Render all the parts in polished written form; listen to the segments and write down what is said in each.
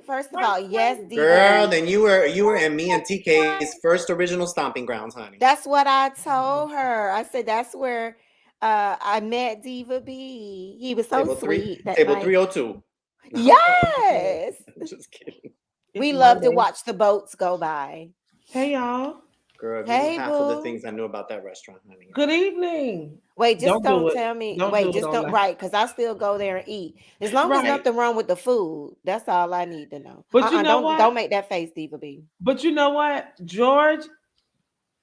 First of all, yes, Girl, Diva. then you were in me and TK's first original stomping grounds, honey. That's what I told her. I said that's where I met Diva B. He was so sweet that Table night. 302. No, Yes. I'm just kidding. It's We love to Monday. watch the boats go by. Hey y'all. Girl, if you knew Hey, half of the boo. things I knew about that restaurant, honey. Good evening. Wait, just Don't do don't it. tell me. Don't do Wait, it just on don't. that. Right, because I still go there and eat. As long as Right. nothing wrong with the food, that's all I need to know. But you know Don't what? make that face, Diva B. But you know what? George,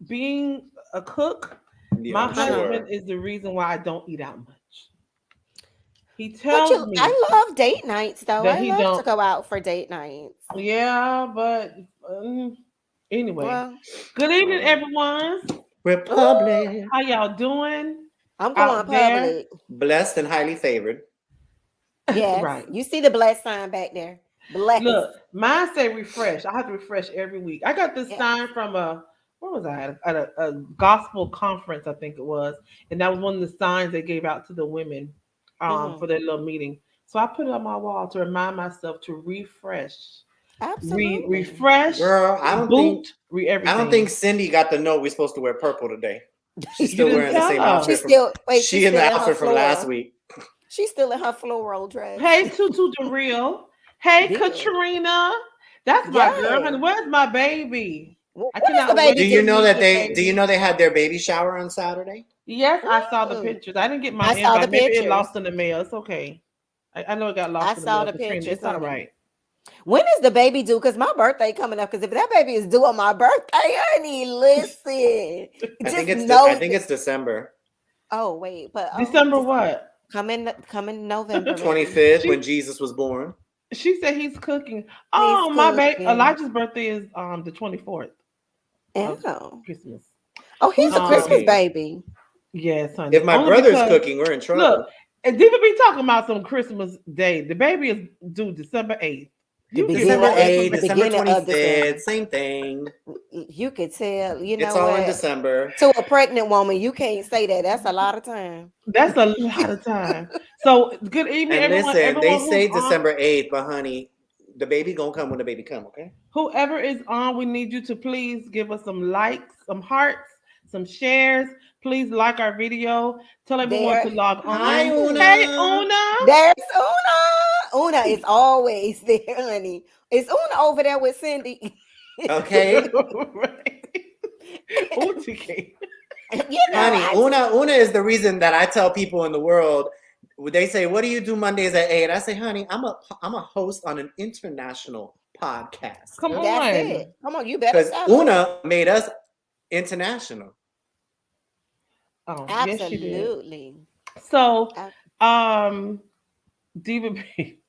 being a cook, Yeah, my I'm sure. husband is the reason why I don't eat out much. He But tells me I love date nights though. that I he love to don't. go out for date nights. Yeah, but anyway. Well, Good evening, Um, everyone. ooh, Republic. How y'all doing I'm going out there? public. Blessed and highly favored. Yes, Right. you see the blessed sign back there. Blessed. Look, mine say refresh. I have to refresh every week. I got this Yeah. sign from where was I at a gospel conference, I think it was, and that was one of the signs they gave out to the women Hmm. for their little meeting. So I put it on my wall to remind myself to refresh, Absolutely. refresh, Girl, reboot, I don't think everything. Cindy got the note we're supposed to wear purple today. She's You still didn't wearing the tell same her. outfit from She's she in the still in her outfit from last floral. week. She's still in her floral dress. Hey, Tutu the real. Hey, Good. Katrina. That's my girl, honey. Yes. Where's my baby? What I is the cannot baby Do wait you to know do? meet that the baby. they had their baby shower on Saturday? Yes, I saw the Mm, pictures. I didn't get my I saw the invite. Maybe it pictures. lost in the mail. It's okay. I know it got I lost in the saw mail, the Katrina. pictures, It's all honey. right. When is the baby due? Because my birthday coming up. Because if that baby is due on my birthday, honey, listen. Just I know think that. it's December. Oh, wait. But December just what? come in The November, baby. 25th when She Jesus was born. she said he's cooking. He's Oh, my baby. cooking. Elijah's birthday is the 24th of Oh. Christmas. Oh, he's Who's a Christmas Um, cooking? baby. yes, honey. If my Only brother's because cooking, we're in look, trouble. and Diva be talking about some Christmas day. The baby is due December 8th. You give me December wrong 8th, The information. December beginning of 25th, December. same thing. You could tell, you It's know all in what? December. To a pregnant woman, you can't say that. That's a lot of time. That's a lot of time. So good evening, And everyone. listen, they Everyone who's say on, December 8th, but honey, the baby gonna come when the baby come, okay? whoever is on, we need you to please give us some likes, some hearts, some shares. Please like our video. Tell everyone to There, log Hi, on. Hey, Una. Una. there's Una. Una is always there, honey. Is Una over there with Cindy? Okay. Right. OTK. You know, Honey, Una is the reason that I tell people in the world, they say, "What do you do Mondays at 8?" I say, "Honey, I'm a host on an international podcast." Come that's it. on. Come on, you better Because tell her. Una made us international. Oh, yes, she did. Absolutely. So, Ab- um, Diva B,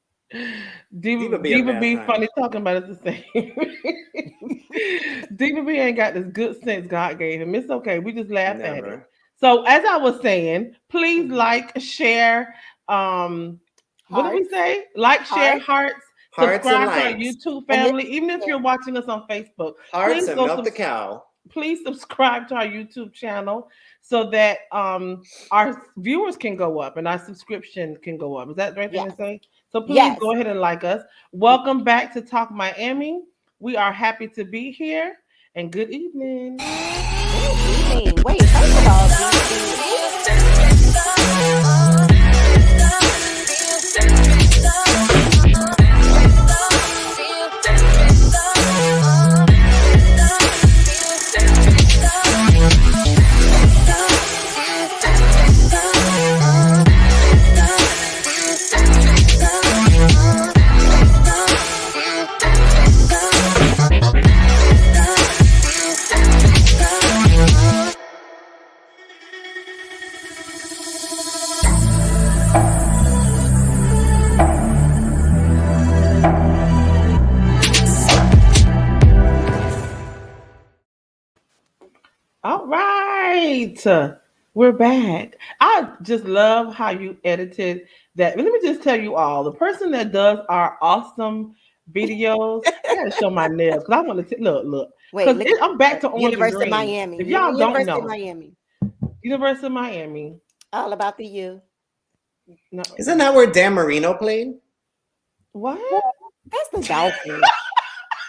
Diva be a Diva mess, B, honey. funny talking about it the same. Diva B ain't got this good sense God gave him. It's okay. We just laugh at it. Never. So, as I was saying, please Mhm. like, share. What did we Hearts, say? Like, share, hearts. hearts. Hearts and Subscribe to our likes. YouTube And this, family. Even if you're watching us on Facebook, Hearts please and go milk the cow. please subscribe to our YouTube channel so that our viewers can go up and our subscription can go up. Is that the right thing to yes, say? So please yes. go ahead and like us. Welcome back to Talk Miami. We are happy to be here and good evening. Good evening. Wait, first of all, Diva B, who All right. We're back. I just love how you edited that. Let me just tell you all the person that does our awesome videos, I gotta show my nails because I want to look. wait, Because look I'm back at to orange and University of green. Miami. If y'all don't University of know, Miami. University of Miami. All about the U. No, Isn't that where Dan Marino played? what? That's the Dolphins.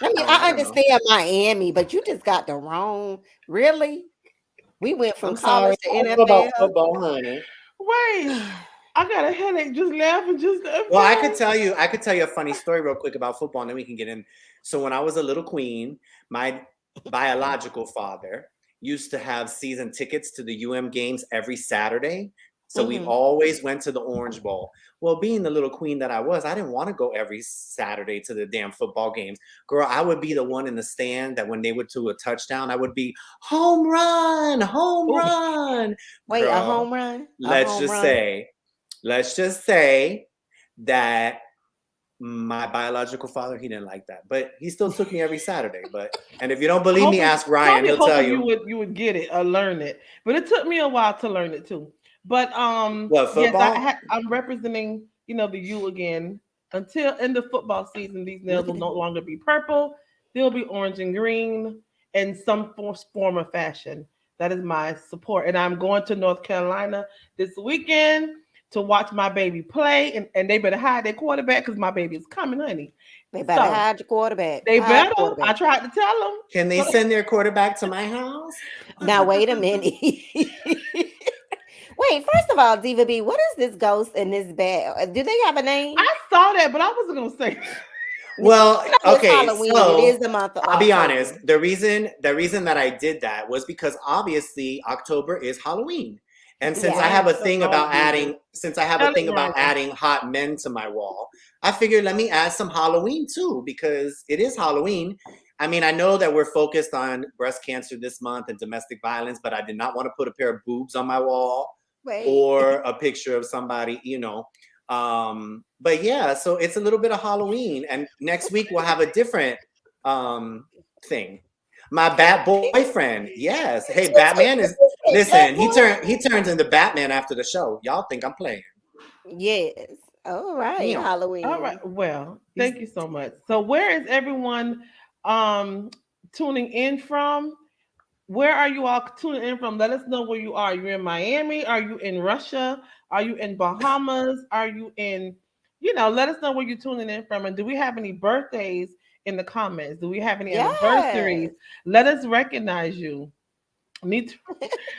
I mean, I understand Miami, but you just got the wrong. Really? We went from I'm sorry. college to I know about NFL. football, honey. Wait, I got a headache just laughing. Well, I could tell you a funny story real quick about football, and then we can get in. So when I was a little queen, my biological father used to have season tickets to the games every Saturday. So we always went to the Orange Bowl. Well, being the little queen that I was, I didn't want to go every Saturday to the damn football games. Girl, I would be the one in the stand that when they would do a touchdown, I would be home run, home run. Wait, Girl, a home run? Let's just say that my biological father, he didn't like that, but he still took me every Saturday. And if you don't believe me, ask Ryan. He'll tell you. You would get it or learn it, but it took me a while to learn it too. But what, football? Yes, I'm representing the U again until end of football season. These nails will no longer be purple; they'll be orange and green in some form or fashion. That is my support, and I'm going to North Carolina this weekend to watch my baby play, and they better hide their quarterback because my baby is coming, honey. They better hide your quarterback. They better. I tried to tell them. Can they send their quarterback to my house? Now wait a minute. Wait, first of all, Diva B, what is this ghost and this bat? Do they have a name? I saw that, but I wasn't gonna say. Well, okay, Halloween. so it is the month of I'll be honest. The reason that I did that was because obviously October is Halloween. And since I have a thing about adding hot men to my wall, I figured let me add some Halloween too, because it is Halloween. I mean, I know that we're focused on breast cancer this month and domestic violence, but I did not want to put a pair of boobs on my wall or a picture of somebody, but yeah, so it's a little bit of Halloween, and next week we'll have a different thing. My bat boyfriend, yes. Hey, Batman is. Listen, he turns into Batman after the show. Y'all think I'm playing? Yes. All right, Yeah. Halloween. All right. Well, thank you so much. So, where is everyone tuning in from? Where are you all tuning in from? Let us know where you are. Are you in Miami? Are you in Russia? Are you in Bahamas? Are you in, let us know where you're tuning in from. And do we have any birthdays in the comments? Do we have any anniversaries? Let us recognize you. Let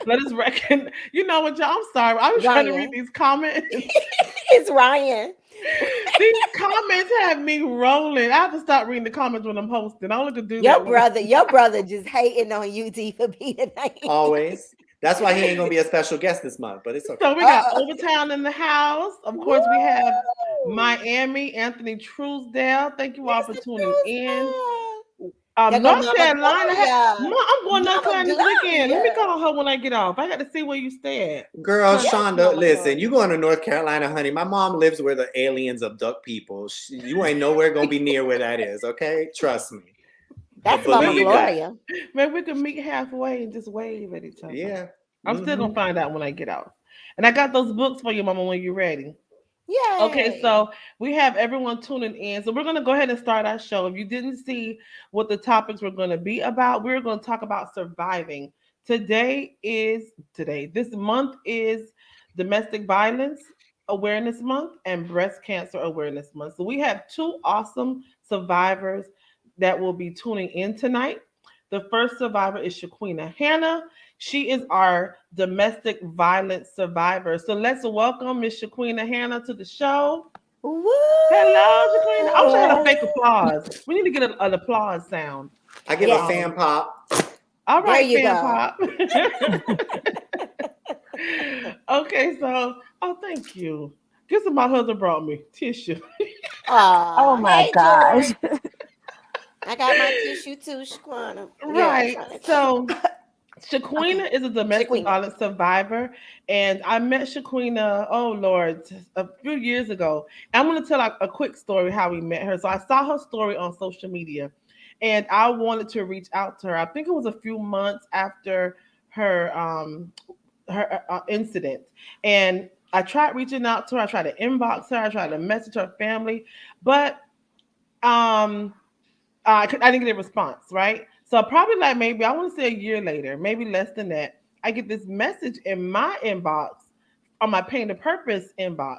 us recognize. You know what, y'all? I'm sorry. I was trying to read these comments. It's Ryan. These comments have me rolling. I have to stop reading the comments when I'm hosting. I only could do your brother just hating on you, D, for being tonight. Always. That's why he ain't gonna be a special guest this month, but it's okay. So we got Overtown in the house. Of course, we have Miami, Anthony Truesdale. Thank you all for tuning in. North Carolina. I'm going North Carolina this weekend. Let me call her when I get off. I got to see where you stay at. Girl, Shonda, listen, you going to North Carolina, honey. My mom lives where the aliens abduct people. You ain't nowhere going to be near where that is, okay? Trust me. That's Mama Gloria. Maybe we can meet halfway and just wave at each other. Yeah. I'm still going to find out when I get off. And I got those books for you, Mama, when you're ready. Yeah. Okay, so we have everyone tuning in. So we're going to go ahead and start our show. If you didn't see what the topics were going to be about, we're going to talk about surviving. This month is Domestic Violence Awareness Month and Breast Cancer Awareness Month. So we have two awesome survivors that will be tuning in tonight. The first survivor is Shaquina Hannah. She is our domestic violence survivor. So let's welcome Miss Shaquina Hannah to the show. Woo! Hello, Shaquina. I wish I had a fake applause. We need to get an applause sound. I give a fan pop. All right, fan pop. Okay, so thank you. Guess what my husband brought me? Tissue. Oh my gosh. I got my tissue too, Shaquina. Right. So Shaquina is a domestic violence survivor, and I met Shaquina, a few years ago. I'm going to tell a quick story how we met her. So I saw her story on social media, and I wanted to reach out to her. I think it was a few months after her incident, and I tried reaching out to her. I tried to inbox her. I tried to message her family, but I didn't get a response, right? So probably maybe, I want to say a year later, maybe less than that, I get this message in my inbox, on my Paint a Purpose inbox.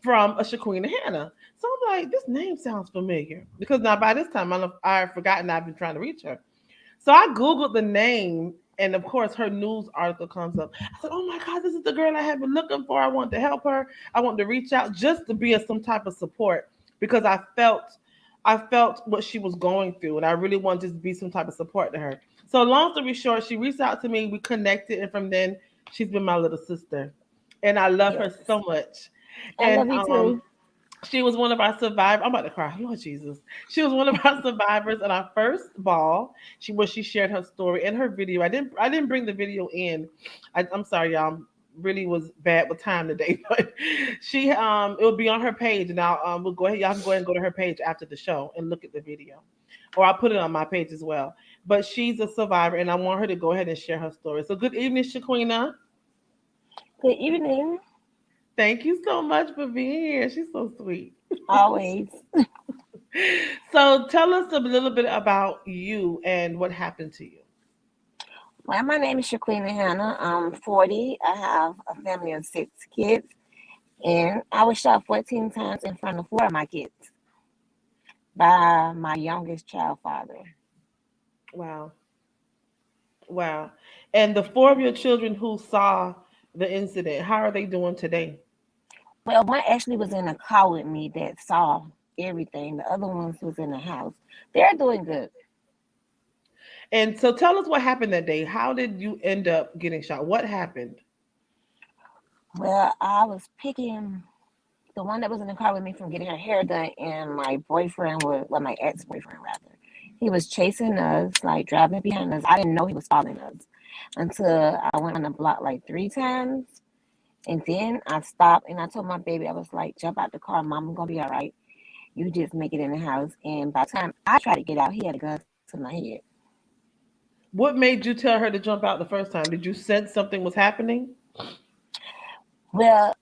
from a Shaquina Hannah. So I'm like, this name sounds familiar because now by this time I've forgotten I've been trying to reach her. So I Googled the name, and of course, her news article comes up. I said, "Oh my God, this is the girl I have been looking for. I want to help her. I want to reach out just to be some type of support because I felt what she was going through, and I really wanted to be some type of support to her." So long story short, she reached out to me. We connected, and from then, she's been my little sister, and I love her Yes. so much. I love And you too. she was one of our survivors. I'm about to cry. Lord Jesus. She was one of our survivors at our first ball. She shared her story and her video. I didn't bring the video in. I'm sorry, y'all. Really was bad with time today, but she it will be on her page, and we'll go ahead. Y'all can go ahead and go to her page after the show and look at the video, or I'll put it on my page as well. But she's a survivor, and I want her to go ahead and share her story. So good evening, Shaquina. Good evening. Thank you so much for being here. She's so sweet. Always. So tell us a little bit about you and what happened to you. Well, my name is Shaquina Hannah. I'm 40. I have a family of 6 kids, and I was shot 14 times in front of 4 of my kids by my youngest child father. Wow. Wow. And the four of your children who saw the incident, how are they doing today? Well, one actually was in a car with me that saw everything. The other ones was in the house. They're doing good. And so tell us what happened that day. How did you end up getting shot? What happened? Well, I was picking the one that was in the car with me from getting her hair done, and my boyfriend was, well, my ex-boyfriend rather. He was chasing us, like driving behind us. I didn't know he was following us until I went on the block like 3 times. And then I stopped and I told my baby, I was like, jump out the car, mom, I'm gonna be all right. You just make it in the house. And by the time I tried to get out, he had a gun to my head. What made you tell her to jump out the first time? Did you sense something was happening? Well,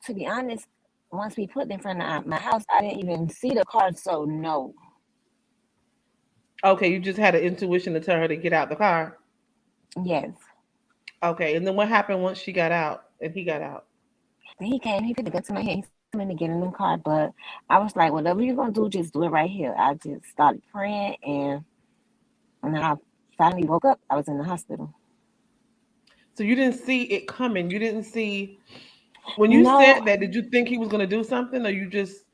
to be honest, once we put it in front of my house, I didn't even see the car, so no. Okay, you just had an intuition to tell her to get out the car. Yes. Okay, and then what happened once she got out and he got out? Then he came, he put the gun to my head, he told me to get in the car, but I was like, whatever you're gonna do, just do it right here. I just started praying, and when I finally woke up, I was in the hospital. So you didn't see it coming. You didn't see when you No, said that. Did you think he was going to do something, or you just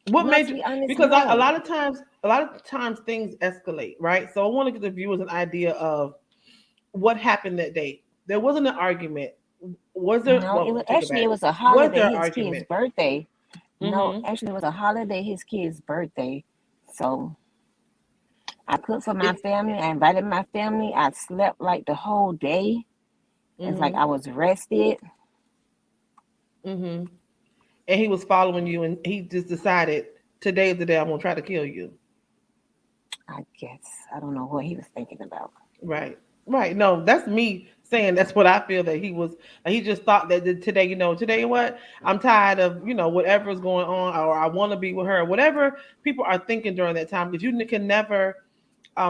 what no, made to you? be honest, Because no. a lot of times things escalate, right? So I want to give the viewers an idea of what happened that day. There wasn't an argument. Was there? No, it Well, was take it actually, back. it was a Was holiday, there an his kid's argument? birthday. No, Mm-hmm. actually, it was a holiday, his kid's birthday. So I cooked for my It. family. I invited my family. I slept like the whole day. It's like Mm-hmm. I was rested. Mm-hmm. And he was following you, and he just decided today is the day I'm gonna try to kill you. I guess I don't know what he was thinking about. Right. Right. No, that's me saying that's what I feel that he was. He just thought that today, today what? I'm tired of, whatever's going on, or I want to be with her, whatever people are thinking during that time, because you can never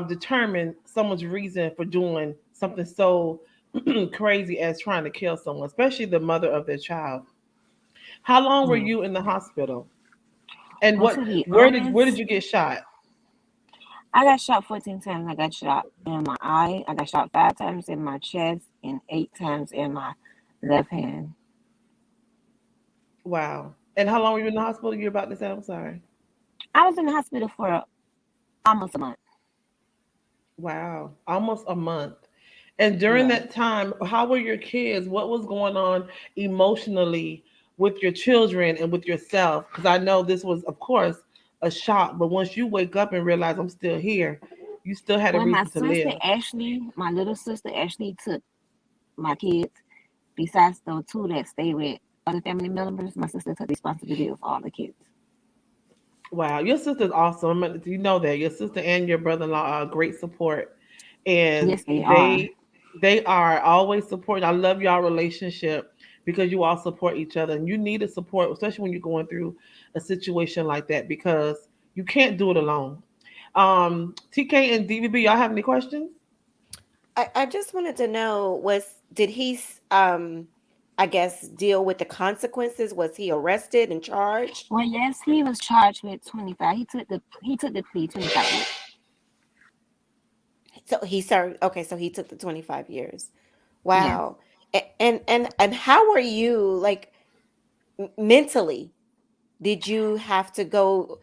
determine someone's reason for doing something so crazy as trying to kill someone, especially the mother of their child. How long were Yeah. you in the hospital? And Well, to be where did honest, you get shot? I got shot 14 times. I got shot in my eye. I got shot 5 times in my chest and 8 times in my left hand. Wow. And how long were you in the hospital? You're about to say, I'm sorry. I was in the hospital for almost a month. Wow, almost a month. And during Yes. that time, how were your kids? What was going on emotionally with your children and with yourself? Because I know this was, of course, a shock, but once you wake up and realize I'm still here, you still had a Well, my reason to sister live. Ashley, my little sister Ashley took my kids. Besides the two that stayed with other family members, my sister took responsibility of all the kids. Wow, your sister's awesome. You know that your sister and your brother-in-law are great support, and Yes, they are. they are always supporting. I love y'all relationship because you all support each other, and you need a support, especially when you're going through a situation like that, because you can't do it alone. TK and DVB, y'all have any questions? I just wanted to know, did he I guess, deal with the consequences? Was he arrested and charged? Well, yes, he was charged with 25. He took the plea 25 years. So he served. Okay, so he took the 25 years. Yes. Wow. And how are you, like, mentally? Did you have to go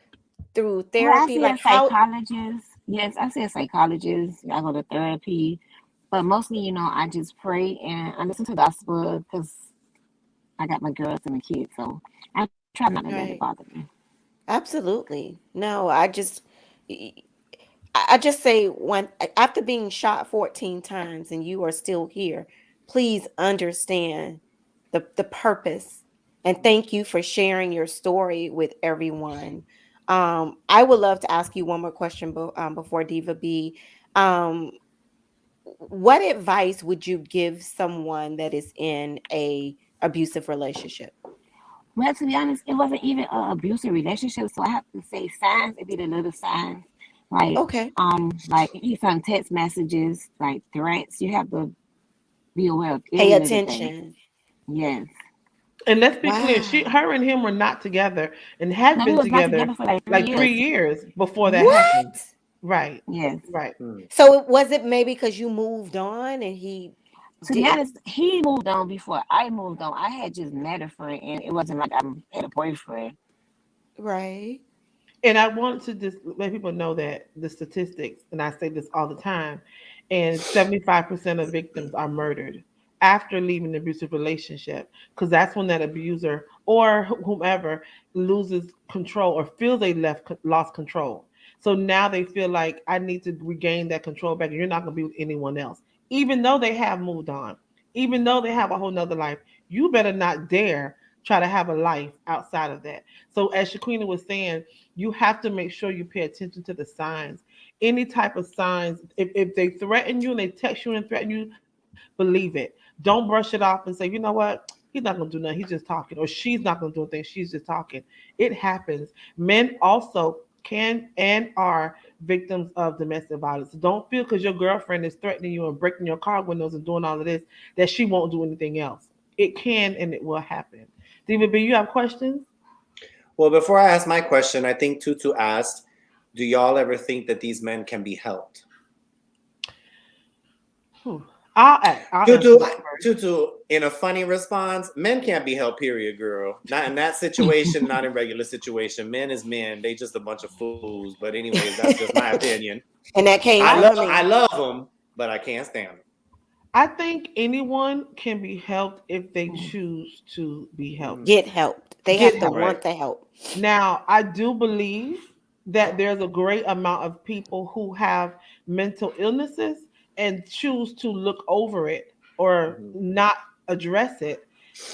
through Well, I therapy? see a Like how? psychologist. Yes, I see a psychologist. I go to therapy. But mostly, I just pray and I listen to gospel because I got my girls and the kids. So I try not to let it Right. bother me. Absolutely. No, I just say, when after being shot 14 times and you are still here, please understand the purpose, and thank you for sharing your story with everyone. I would love to ask you one more question before Diva B. Um, what advice would you give someone that is in a abusive relationship? Well, to be honest, it wasn't even an abusive relationship. So I have to say signs. It be the little signs. Okay. Like if you send text messages, like threats, you have to be aware of Pay any little thing. attention. Yes. And let's be clear, Wow. her and him were not together and had No, we been was not together together for like three like years. 3 years before that happened. What? Right. Yes. Right. Hmm. So was it maybe because you moved on and he To be did? honest, he moved on before I moved on. I had just met a friend, and it wasn't like I had a boyfriend. Right. And I want to just let people know that the statistics, and I say this all the time, and 75% of victims are murdered after leaving an abusive relationship, because that's when that abuser or whomever loses control or feels they lost control. So now they feel like I need to regain that control back, and you're not going to be with anyone else, even though they have moved on, even though they have a whole nother life. You better not dare try to have a life outside of that. So as Shaquina was saying, you have to make sure you pay attention to the signs. Any type of signs, if they threaten you and they text you and threaten you, believe it. Don't brush it off and say, you know what? He's not going to do nothing. He's just talking. Or she's not going to do anything. She's just talking. It happens. Men also can and are victims of domestic violence. So don't feel because your girlfriend is threatening you and breaking your car windows and doing all of this that she won't do anything else. It can and it will happen. David B, you have questions? Well, before I ask my question, I think Tutu asked, do y'all ever think that these men can be helped? Whew. I'll answer Tutu, this first. Tutu, in a funny response, men can't be helped, period, girl. Not in that situation, not in regular situation. Men is men. They just a bunch of fools. But anyways, that's just my opinion. And that came I from I me. love them, but I can't stand them. I think anyone can be helped if they Mm. choose to be helped. Get helped. They Get have to help. Right. want the help. Now, I do believe that there's a great amount of people who have mental illnesses and choose to look over it or Mhm. not address it,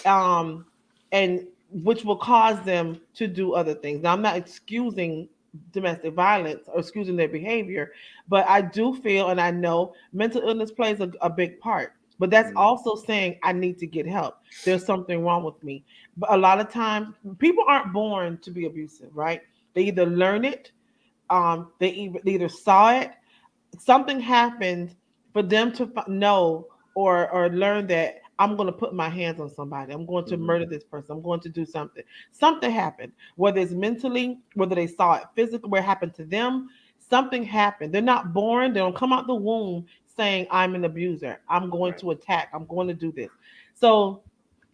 um, and which will cause them to do other things. Now, I'm not excusing domestic violence or excusing their behavior, but I do feel and I know mental illness plays a big part. But that's Mhm. also saying I need to get help. There's something wrong with me. But a lot of times, people aren't born to be abusive, right? They either learn it, they either saw it, something happened for them to know or learn that I'm going to put my hands on somebody. I'm going to Mhm. murder this person. I'm going to do something. Something happened, whether it's mentally, whether they saw it physically, where it happened to them. Something happened. They're not born. They don't come out the womb saying, I'm an abuser. I'm going Right. to attack. I'm going to do this. So,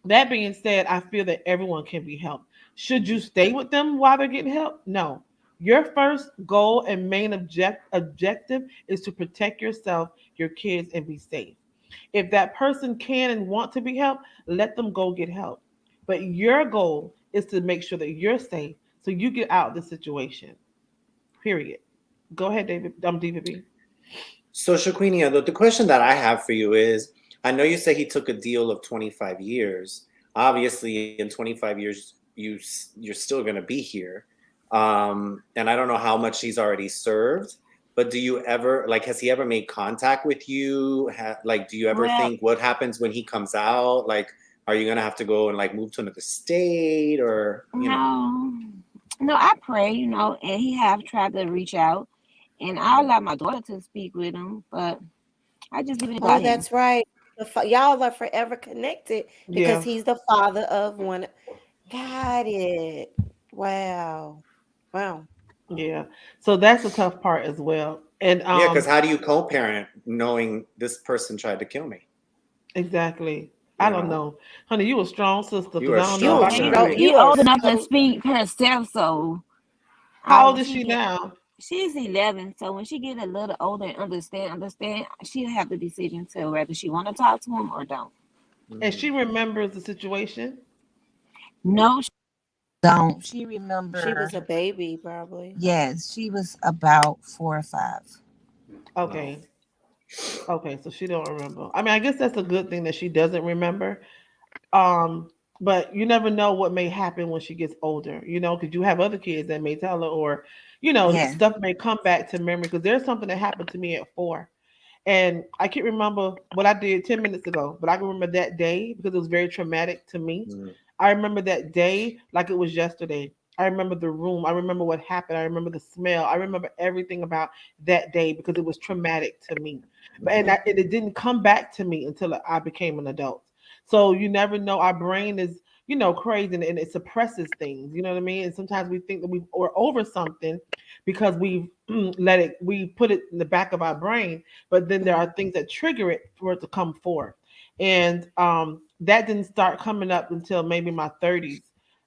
that being said, I feel that everyone can be helped. Should you stay with them while they're getting help? No. Your first goal and main objective is to protect yourself, your kids, and be safe. If that person can and want to be helped, let them go get help. But your goal is to make sure that you're safe so you get out of the situation. Period. Go ahead, David. I'm David B. So, Shaquinia, the question that I have for you is, I know you say he took a deal of 25 years. Obviously, in 25 years, you're still going to be here. And I don't know how much he's already served, but do you ever, like, has he ever made contact with you? Like, do you ever Well, think what happens when he comes out? Like, are you going to have to go and like move to another state or, you know? no, no, I pray, and he have tried to reach out, and I Mhm. allow my daughter to speak with him, but I just leave it to Oh, God hands. that's right. Y'all are forever connected Yeah, because he's the father of one. Got it. Wow. Wow. yeah. So that's the tough part as well. And Yeah, because how do you co-parent knowing this person tried to kill me? exactly. I You don't know, know, honey. You a strong sister you because are I don't know if You strong, I And can son. do so it. she you are old enough to so speak herself, so How old is she she get now? she's 11. So when she get a little older and understand, she'll have the decision to whether she want to talk to him or don't. And Mhm. she remembers the situation. No, she don't. She she remember. was a baby, probably. Yes, she was about 4 or 5. Wow. Okay. Okay, so she don't remember. I mean, I guess that's a good thing that she doesn't remember. Um, but you never know what may happen when she gets older, because you have other kids that may tell her, or Yeah. stuff may come back to memory. Because there's something that happened to me at 4, and I can't remember what I did 10 minutes ago, but I can remember that day because it was very traumatic to me. Mhm. I remember that day like it was yesterday. I remember the room. I remember what happened. I remember the smell. I remember everything about that day because it was traumatic to me. But Mhm. and it didn't come back to me until I became an adult. So you never know. Our brain is, crazy, and it suppresses things. You know what I mean? And sometimes we think that we're over something because we've we put it in the back of our brain, but then there are Mhm. things that trigger it for it to come forth. And that didn't start coming up until maybe my 30s,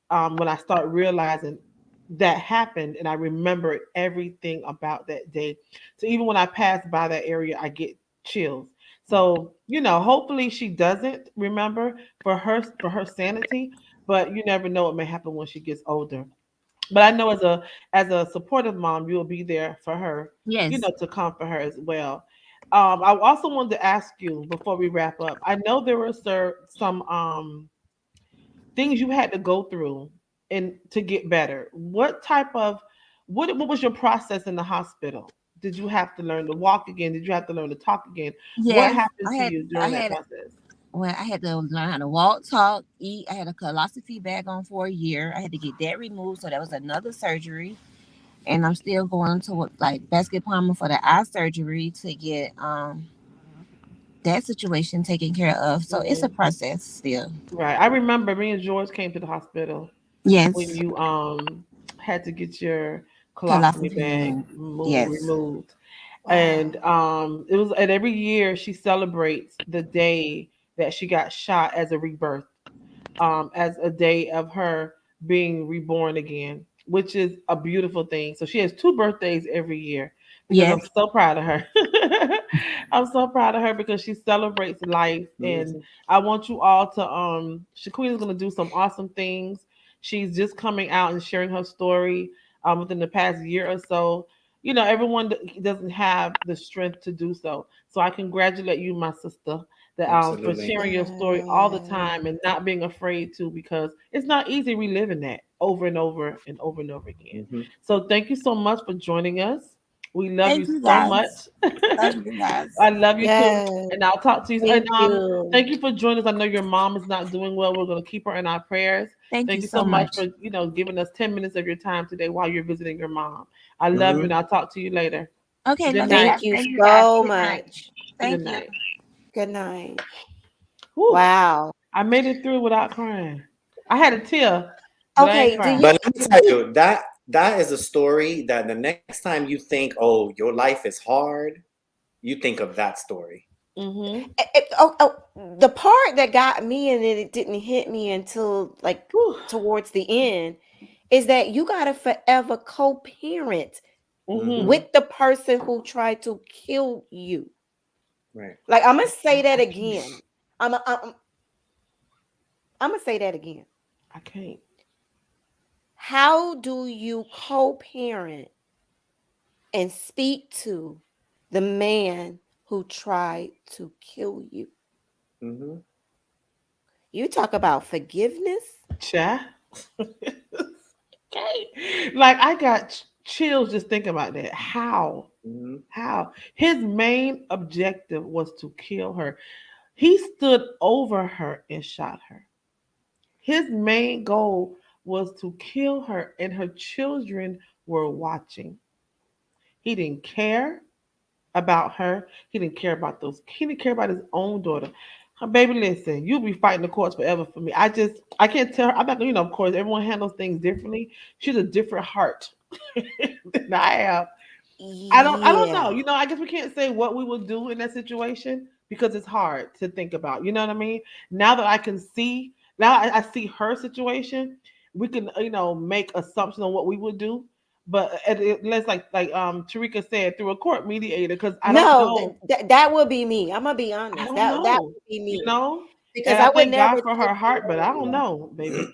when I start realizing that happened, and I remember everything about that day. So even when I pass by that area, I get chills. So hopefully she doesn't remember for her sanity, but you never know what may happen when she gets older. But I know as a supportive mom, you'll be there for her, Yes. to comfort her as well. I also wanted to ask you before we wrap up. I know there were some things you had to go through and to get better. What was your process in the hospital? Did you have to learn to walk again? Did you have to learn to talk again? What Yes. happened to you I during that had process? Well, I had to learn how to walk, talk, eat. I had a colostomy bag on for a year. I had to get that removed, so that was another surgery. And I'm still going to like Basket Palmer for the eye surgery to get that situation taken care of. So it's a Mhm. process still. Right. I remember me and George came to the hospital when Yes. you had to get your colostomy bag Colostomy. Yes. removed. Wow. And it was, and every year she celebrates the day that she got shot as a rebirth, as a day of her being reborn again, which is a beautiful thing. So she has 2 birthdays every year because I'm Yes. so proud of her. I'm so proud of her because she celebrates life, and Mhm. I want you all to Shaquille is going to do some awesome things. She's just coming out and sharing her story within the past year or so. Everyone doesn't have the strength to do so. So I congratulate you, my sister, that for Absolutely. sharing your story all the Yeah. time and not being afraid to, because it's not easy reliving that over and over and over and over again. Mhm. So thank you so much for joining us. We love you Thank you so guys. much. Love you guys. I love you too. Yes. And I'll talk to you. And Thank you. thank you for joining us. I know your mom is not doing well. We're gonna keep her in our prayers. Thank you Thank you so so much much. for giving us 10 minutes of your time today while you're visiting your mom. I love you, and Mhm. I'll talk to you later. Okay, Good love you night. guys. Thank you Thank you guys. so Good night. much. Good Thank you. night. Good night. Whew. Wow. I made it through without crying. I had a tear, but I ain't Okay, do crying. you But let me tell you, that is a story that the next time you think, oh, your life is hard, you think of that story. Mm-hmm. the part that got me and it didn't hit me until like Whew. towards the end is that you got to forever co-parent Mm-hmm. Hmm. with the person who tried to kill you. Right. Like I'm gonna say that again. I'm gonna say that again. I can't. How do you co-parent and speak to the man who tried to kill you? Hmm. You talk about forgiveness. Cha. Okay. Like I got chills just thinking about that. How? Hmm. How? His main objective was to kill her. He stood over her and shot her. His main goal was to kill her, and her children were watching. He didn't care about her. He didn't care about those. He didn't care about his own daughter. Baby, listen, you'll be fighting the courts forever for me. I can't tell her. I'm not, of course, everyone handles things differently. She's a different heart than I have. I don't know. Yeah. I guess we can't say what we would do in that situation because it's hard to think about. You know what I mean? Now that I can see, now I see her situation, we can, make assumptions on what we would do. But let's like Tarika said, through a court mediator, because I don't No, know. that would be me. I'm gonna be I honest. don't That know. would be You me know? because And I I would thank God never for take her the heart, but I don't role. know, baby.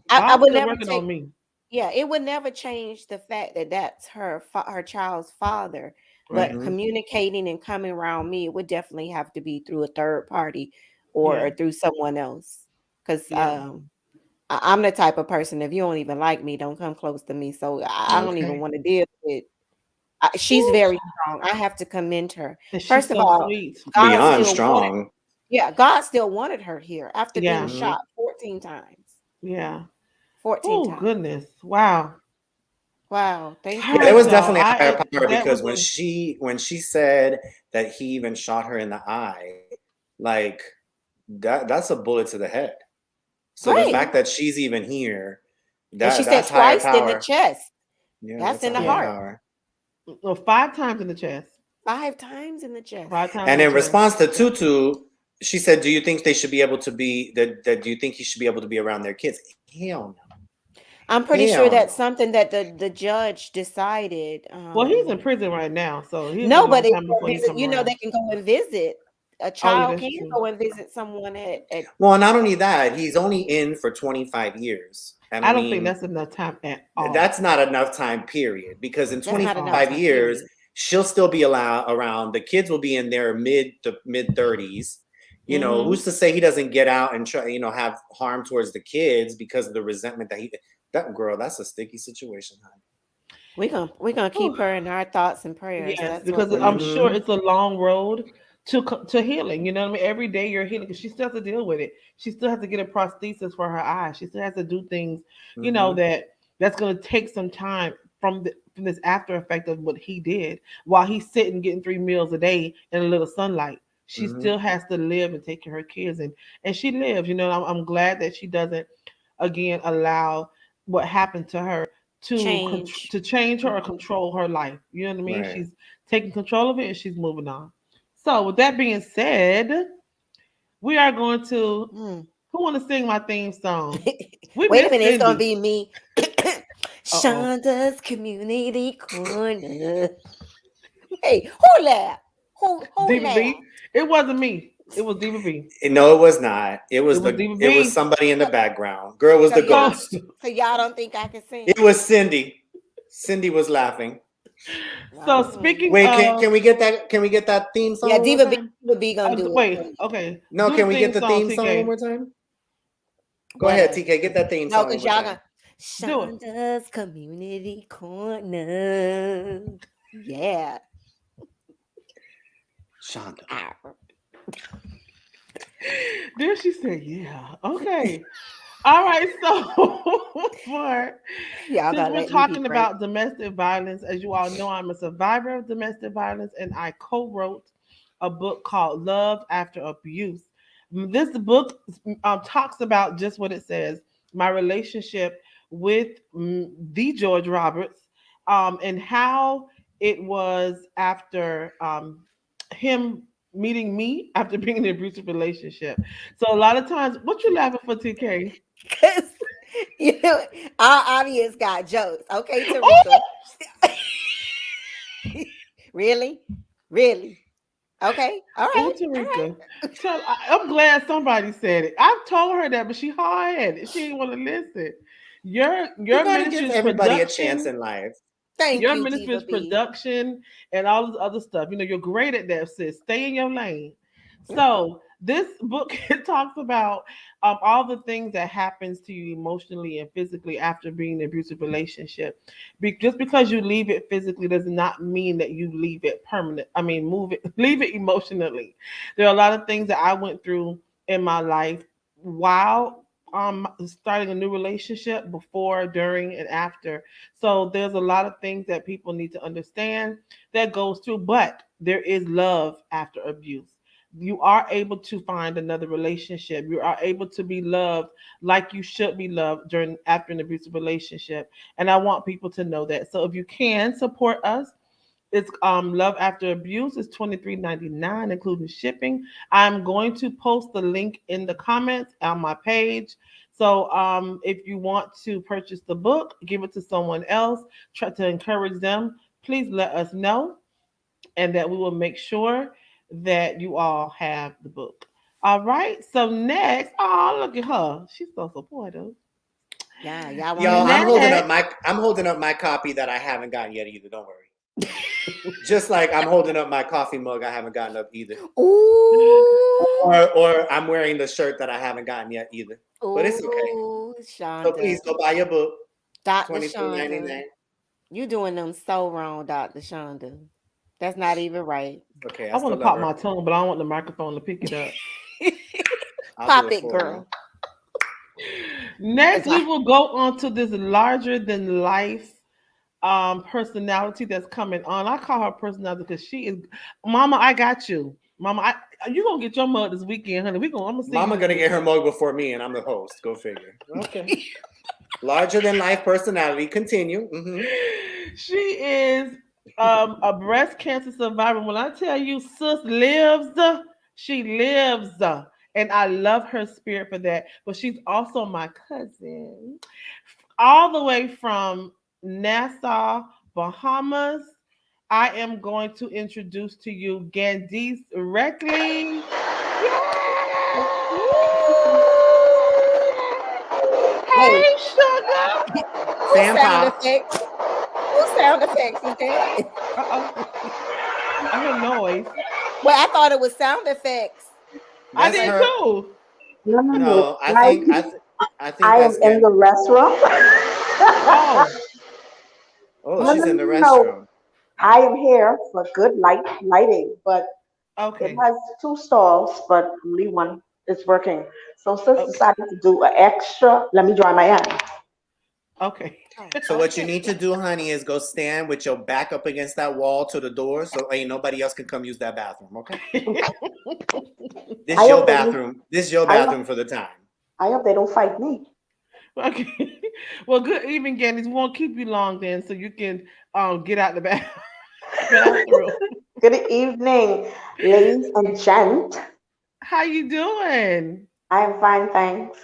I God's would still never working take. on me. Yeah, it would never change the fact that that's her child's father. But Right. Mhm. communicating and coming around me, it would definitely have to be through a third party Yeah. or through someone else. Because Yeah. I'm the type of person, if you don't even like me, don't come close to me. So I don't even Okay. want to deal with. She's Woo. very strong. I have to commend her. And she's First of so all, sweet. God Beyond still wanted. strong. Yeah, God still wanted her here after being Yeah. Mhm. shot 14 times. Yeah. 14 Oh times. goodness. Wow. Wow. Thank All you, Yeah, there right, was Jesus. y'all. definitely a higher power That was because when she said that he even shot her in the eye, like that's a bullet to the head. So the Right. fact that she's even here, And she said that's higher twice in the power. chest. Yeah, That's that's a in the higher yeah. heart. power. Well, 5 times in the chest. 5 times in the chest. 5 times in And the in chest. response to Yeah. Tutu, she said, "Do you think they should be able to be that? Do you think he should be able to be around their kids?" Hell no. I'm pretty sure Hell that's no. something that the judge decided. Well, he's in prison right now, so he'll be a No, long but if time before he come they around. can go and visit. A Oh yeah, child that's can true. go and visit someone at Well, not only that, he's only in for 25 years. And I I don't think mean, that's enough time at all. that's not enough time, period. Because in that's not At enough 25 all. time years, period. she'll still be allowed around. The kids will be in their mid 30s. Mm-hmm. Who's to say he doesn't get out and try, have harm towards the kids because of the resentment that girl, that's a sticky situation, honey. We're gonna keep her in our thoughts and prayers. Yes, That's what because we're I'm gonna sure Mm-hmm. it's a long road to healing. You know what I mean? Every day you're healing because she still has to deal with it. She still has to get a prosthesis for her eyes. She still has to do things, Mm-hmm. that's going to take some time from this after effect of what he did while he's sitting getting 3 meals a day in a little sunlight. She Mm-hmm. still has to live and take care of her kids, and she lives. I'm glad that she doesn't again allow what happened to her change. to change her or Mhm. control her life. You know what I mean? Right. She's taking control of it and she's moving on. So with that being said, we are going to Mm. who want to sing my theme song? We Wait a miss minute, it's gonna Cindy. be me. Uh-oh. Shonda's Community Corner. Hey, who laughed? Who Diva laughed? B. It wasn't me. It was Diva B. No, it was not. It was Diva It was B. somebody in the background. Girl was So the y'all, So ghost. so y'all don't think I can It sing? was Cindy. Cindy was laughing. so Wow. speaking Wait, of can we get that theme song Yeah, one more Diva B, time? Diva B gonna do it wait, for you. okay. No, Do the can we theme get the song, theme song one TK. more time? Go What ahead, else? TK, get that theme No, song one because more y'all time. gonna Do it. Shonda's Community Corner. Yeah. Shonda. Arr. Then she said, yeah. Okay. All right, so Y'all since gotta we're let me be talking great. about domestic violence, as you all know, I'm a survivor of domestic violence, and I co-wrote a book called Love After Abuse. This book talks about just what it says: my relationship with the George Roberts, and how it was after him meeting me after being in an abusive relationship. So a lot of times, what you laughing for, TK? Because our audience got jokes. Okay, Oh, Tarika. Really? Really? Okay. All oh, right. All right. Tarika. I'm glad somebody said it. I've told her that, but she hard-headed. She didn't want to listen. You Your gotta give ministry's everybody a chance production, in life. Thank your you, ministry's Diva B. production, and all this other stuff. You're great at that, sis. Stay in your lane. So this book it talks about all the things that happens to you emotionally and physically after being in an abusive relationship. Just because you leave it physically does not mean that you leave it permanent. I mean, move it, leave it emotionally. There are a lot of things that I went through in my life while starting a new relationship, before, during, and after. So there's a lot of things that people need to understand that goes through. But there is love after abuse. You are able to find another relationship. You are able to be loved like you should be loved during after an abusive relationship. And I want people to know that. So if you can support us, it's Love After Abuse is $23.99, including shipping. I'm going to post the link in the comments on my page. So if you want to purchase the book, give it to someone else, try to encourage them, please let us know, and that we will make sure that you all have the book. All right. So next, oh look at her, she's so supportive. Yeah, y'all want Y'all, to Next, I'm holding up my copy that I haven't gotten yet either. Don't worry. Just like I'm holding up my coffee mug I haven't gotten up either. Ooh. Or I'm wearing the shirt that I haven't gotten yet either. But it's okay. Ooh, So please Shonda. go buy your book. Dr. $23.99. Shonda. You doing them so wrong, Dr. Shonda. That's not even right. Okay, I I want still to love pop her. my tongue, but I don't want the microphone to pick it up. I'll Pop do it, for girl. Next, It's we like, will go on to this larger than life personality that's coming on. I call her personality because she is Mama, I got you. Mama, you gonna get your mug this weekend, honey. I'm gonna see Mama you gonna this get her weekend. mug before me, and I'm the host. Go figure. Okay. Larger than life personality. Continue. She is a breast cancer survivor. When I tell you, sis lives, she lives. And I love her spirit for that. But she's also my cousin, all the way from Nassau, Bahamas. I am going to introduce to you Candice Reckley. wait, Hey, sugar. whose Fan sound pop. effects? Whose sound effects is that? Uh-oh. I hear noise. Well, I thought it was sound effects. I That's did Okay. her. too. No, No, like I think I am that's in good. the restaurant. Oh, Oh, No, she's no, in the no, no. restroom. I am here for good lighting, but it okay. has two stalls, but only one is working. So sis Oh, decided to do an extra. Let me dry my hands. okay. Oh, So what you okay. need to do, honey, is go stand with your back up against that wall to the door, so ain't nobody else can come use that bathroom. Okay. This I your hope they don't. bathroom. This your I bathroom hope. for the time. I hope they don't fight me. Okay. Well, good evening, Candice. We won't keep you long then, so you can get out the bathroom. Good evening, ladies and gent. How you doing? I am fine, thanks.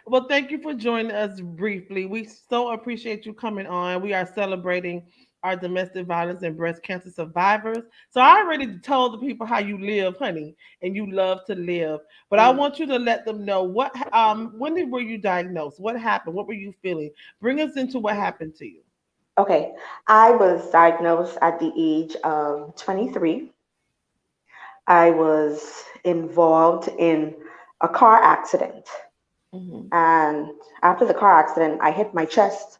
Well, thank you for joining us briefly. We so appreciate you coming on. We are celebrating our domestic violence and breast cancer survivors. So I already told the people how you live, honey, and you love to live. But I Mm. want you to let them know were you diagnosed? What happened? What were you feeling? Bring us into what happened to you. Okay, I was diagnosed at the age of 23. I was involved in a car accident. Hmm. And after the car accident, I hit my chest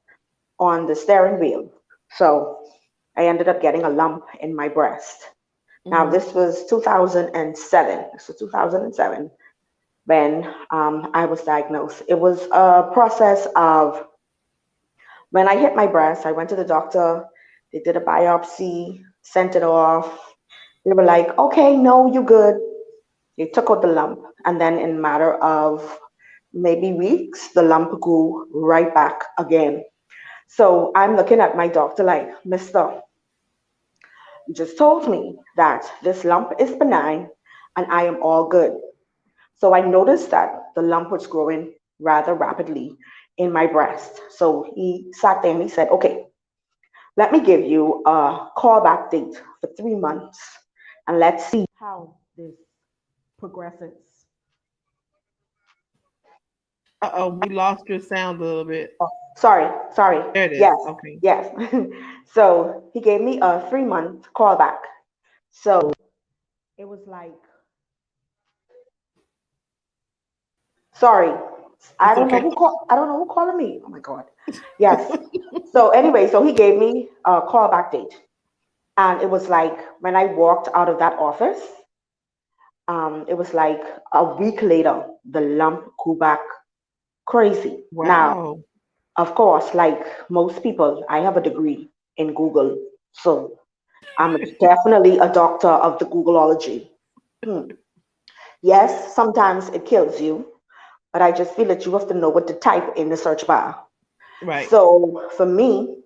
on the steering wheel. So I ended up getting a lump in my breast. Now, Hmm. this was 2007. So 2007 when I was diagnosed. It was a process of when I hit my breast, I went to the doctor, they did a biopsy, sent it off. They were like, okay, no, you're good. They took out the lump, and then in a matter of maybe weeks, the lump grew right back again. So I'm looking at my doctor like, Mister, you just told me that this lump is benign and I am all good. So I noticed that the lump was growing rather rapidly in my breast. So he sat there and he said, okay, let me give you a callback date for 3 months and let's see how this progresses. Uh-oh, we lost your sound a little bit. Sorry. There it is. Yes, Okay. yes. So he gave me a 3 month callback. So it was like, sorry, It's okay. I don't know who calling me. Oh my God. Yes. So anyway, so he gave me a callback date. And it was like when I walked out of that office, it was like a week later, the lump grew back crazy. Now, Wow. of course, like most people, I have a degree in Google. So I'm definitely a doctor of the Googleology. Yes, sometimes it kills you, but I just feel that you have to know what to type in the search bar. Right. So for me,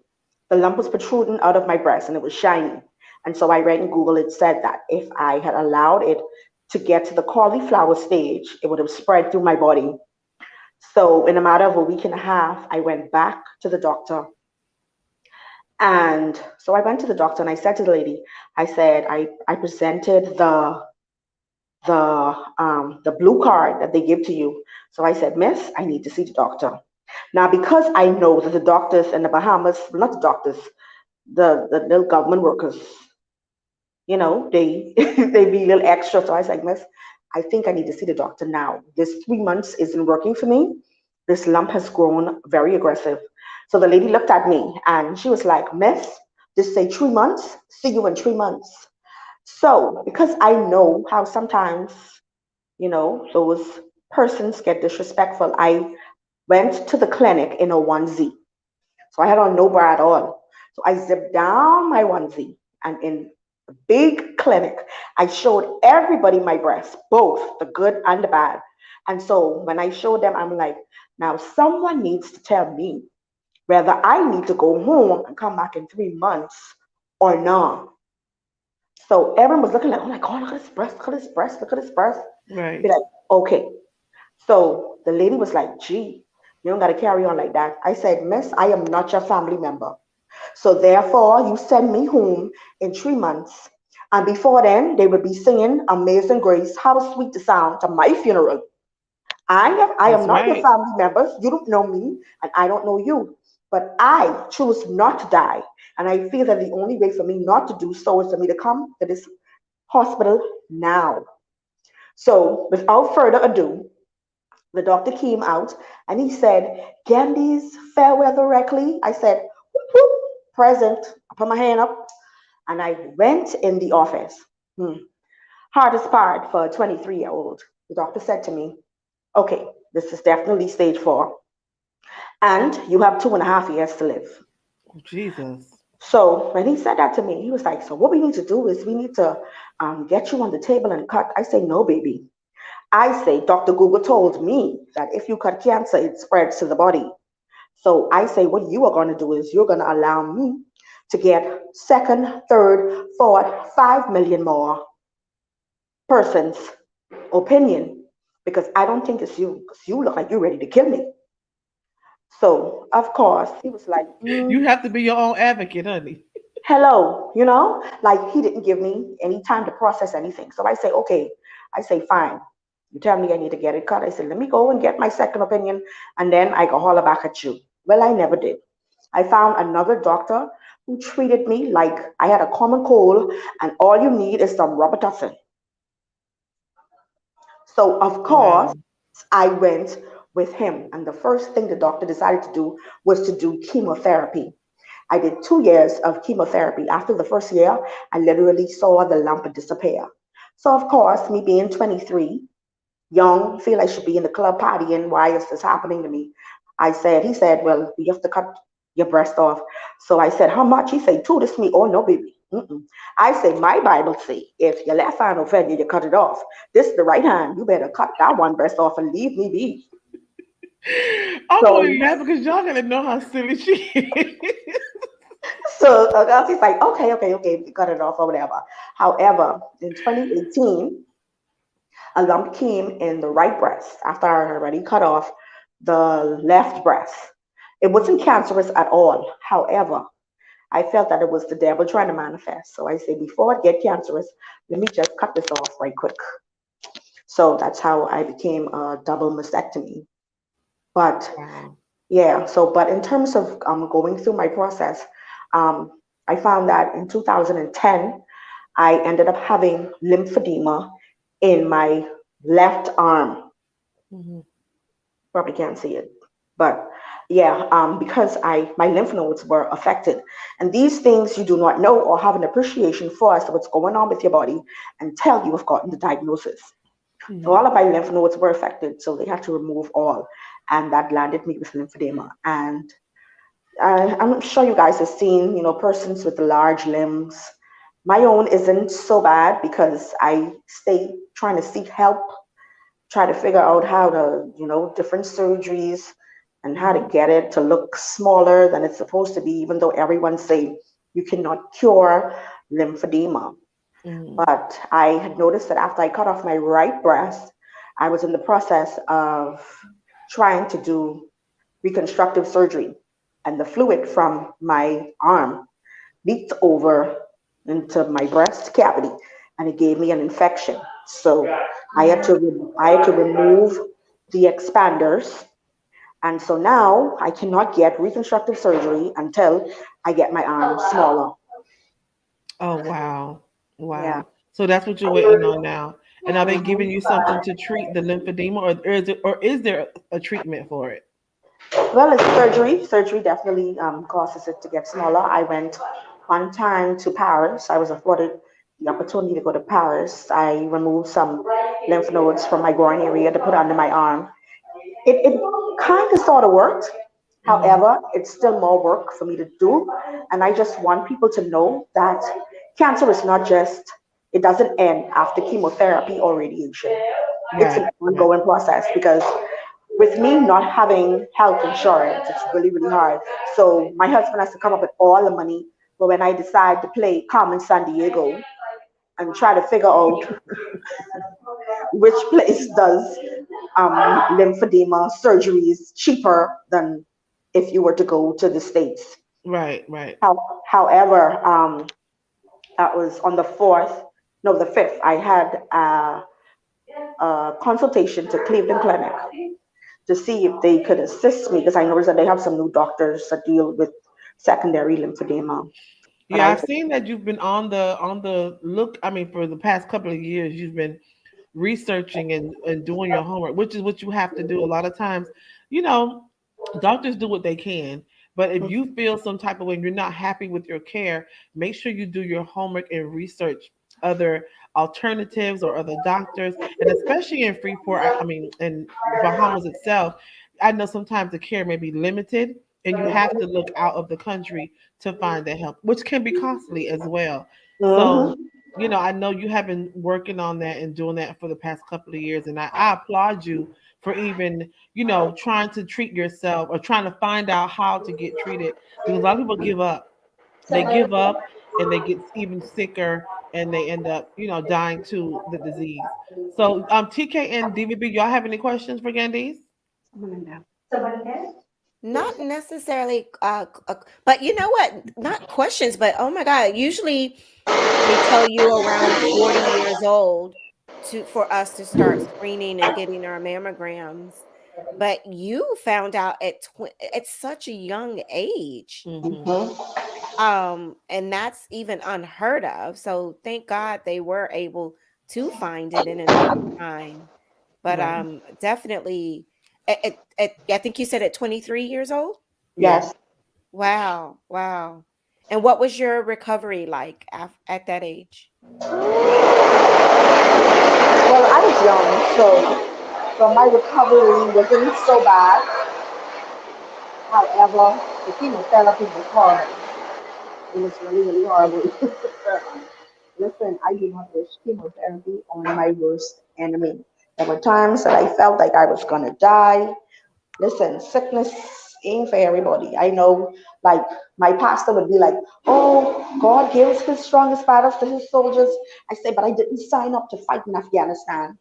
the lump was protruding out of my breast and it was shiny. And so I read in Google, it said that if I had allowed it to get to the cauliflower stage, it would have spread through my body. So in a matter of a week and a half, I went back to the doctor. And so I went to the doctor and I said to the lady, I said, I presented the blue card that they give to you. So I said, Miss, I need to see the doctor. Now, because I know that the doctors in the Bahamas, not the doctors, the little government workers, they they be a little extra. So I was like, Miss, I think I need to see the doctor now. This 3 months isn't working for me. This lump has grown very aggressive. So the lady looked at me and she was like, Miss, just say 3 months, see you in 3 months. So because I know how sometimes, those persons get disrespectful, I went to the clinic in a onesie. So I had on no bra at all. So I zipped down my onesie and in a big clinic, I showed everybody my breasts, both the good and the bad. And so when I showed them, I'm like, now someone needs to tell me whether I need to go home and come back in 3 months or not. So everyone was looking like, oh my God, look at his breast, look at his breast, look at his breast. Be Right. like, okay. So the lady was like, gee, you don't got to carry on like that. I said, Miss, I am not your family member. So therefore, you send me home in 3 months. And before then, they would be singing Amazing Grace, How Sweet the Sound to my funeral. I am That's not your right. family members. You don't know me, and I don't know you. But I choose not to die. And I feel that the only way for me not to do so is for me to come to this hospital now. So without further ado, the doctor came out and he said, Gandhi's Fairweather Reckley. I said, whoop, whoop, present. I put my hand up and I went in the office. Hmm. Hardest part for a 23-year-old. The doctor said to me, okay, this is definitely stage 4 and you have 2.5 years to live. Oh, Jesus. So when he said that to me, he was like, so what we need to do is we need to get you on the table and cut. I say, no, baby. I say, Dr. Google told me that if you cut cancer, it spreads to the body. So I say, what you are going to do is you're going to allow me to get second, third, fourth, 5 million more persons' opinion because I don't think it's you because you look like you're ready to kill me. So, of course, he was like, You have to be your own advocate, honey. hello, like he didn't give me any time to process anything. So I say, okay, I say, fine. You tell me I need to get it cut. I said, let me go and get my second opinion and then I can holler back at you. Well, I never did. I found another doctor who treated me like I had a common cold and all you need is some Robitussin. So, of course, Wow. I went with him. And the first thing the doctor decided to do was to do chemotherapy. I did 2 years of chemotherapy. After the first year, I literally saw the lump disappear. So, of course, me being 23, young, feel I should be in the club partying. Why is this happening to me? He said, well, we have to cut your breast off. So I said, how much? He said, two. This me. Oh, no, baby. Mm-mm. I say, my Bible say, if your left hand offend you, you cut it off. This is the right hand. You better cut that one breast off and leave me be. I'm only So, laughing because y'all gotta know how silly she is. so he's like, okay, okay, okay, cut it off or whatever. However, in 2018, a lump came in the right breast after I had already cut off the left breast. It wasn't cancerous at all. However, I felt that it was the devil trying to manifest. So I say, before it get cancerous, let me just cut this off right quick. So that's how I became a double mastectomy. But Wow. yeah, but in terms of going through my process, um, I found that in 2010, I ended up having lymphedema in my left arm. Mhm. Probably can't see it, but yeah, because my lymph nodes were affected, and these things you do not know or have an appreciation for as to what's going on with your body until you have gotten the diagnosis. So Mhm. all of my lymph nodes were affected, so they had to remove all, and that landed me with lymphedema. And I'm sure you guys have seen, persons with large limbs, My own isn't so bad because I stay trying to seek help, try to figure out how to, different surgeries and how to get it to look smaller than it's supposed to be, even though everyone say you cannot cure lymphedema. Mm. But I had noticed that after I cut off my right breast, I was in the process of trying to do reconstructive surgery, and the fluid from my arm leaked over into my breast cavity, and it gave me an infection. So I had to remove the expanders, and so now I cannot get reconstructive surgery until I get my arm smaller. Oh wow. Yeah. Wow. So that's what you're waiting on now. And are they giving you something to treat the lymphedema, or is there a treatment for it? Well, it's surgery. Surgery definitely causes it to get smaller. I went one time to Paris. I was afforded the opportunity to go to Paris. I removed some lymph nodes from my groin area to put under my arm. It kind of sort of worked. Mm. However, it's still more work for me to do. And I just want people to know that cancer is not just, it doesn't end after chemotherapy or radiation. It's an Right, right. ongoing process because with me not having health insurance, it's really, really hard. So my husband has to come up with all the money. But when I decide to play Carmen San Diego and try to figure out which place does lymphedema surgeries cheaper than if you were to go to the States. Right, right. However, that was on the 4th, no, the 5th, I had a consultation to Cleveland Clinic to see if they could assist me because I noticed that they have some new doctors that deal with secondary lymphedema. But Yeah, I I've seen that you've been on the look. I mean, for the past couple of years, you've been researching and doing your homework, which is what you have to do a lot of times. You know, doctors do what they can, but if you feel some type of way and you're not happy with your care, make sure you do your homework and research other alternatives or other doctors. And especially in Freeport, I mean, in Bahamas itself, I know sometimes the care may be limited and you have to look out of the country to find that help, which can be costly as well. So, Mhm. I know you have been working on that and doing that for the past couple of years, and I applaud you for even, trying to treat yourself or trying to find out how to get treated, because a lot of people give up. They give up and they get even sicker and they end up, dying to the disease. So, TK and DVB, y'all have any questions for Candice? Not necessarily, but you know what? Not questions, but oh my God, usually they tell you around 40 years old for us to start screening and getting our mammograms. But you found out at such a young age. Mm-hmm. Mhm. And that's even unheard of. So thank God they were able to find it in enough time. But Right. definitely I think you said at 23 years old? Yeah. Yes. Wow, wow. And what was your recovery like at that age? Well, I was young, so my recovery wasn't so bad. However, the chemotherapy was horrible. It was really, really horrible. Listen, I do not wish chemotherapy on my worst enemy. There were times that I felt like I was gonna die. Listen, sickness ain't for everybody. I know, like, my pastor would be like, oh, God gives his strongest battles to his soldiers. I say, but I didn't sign up to fight in Afghanistan.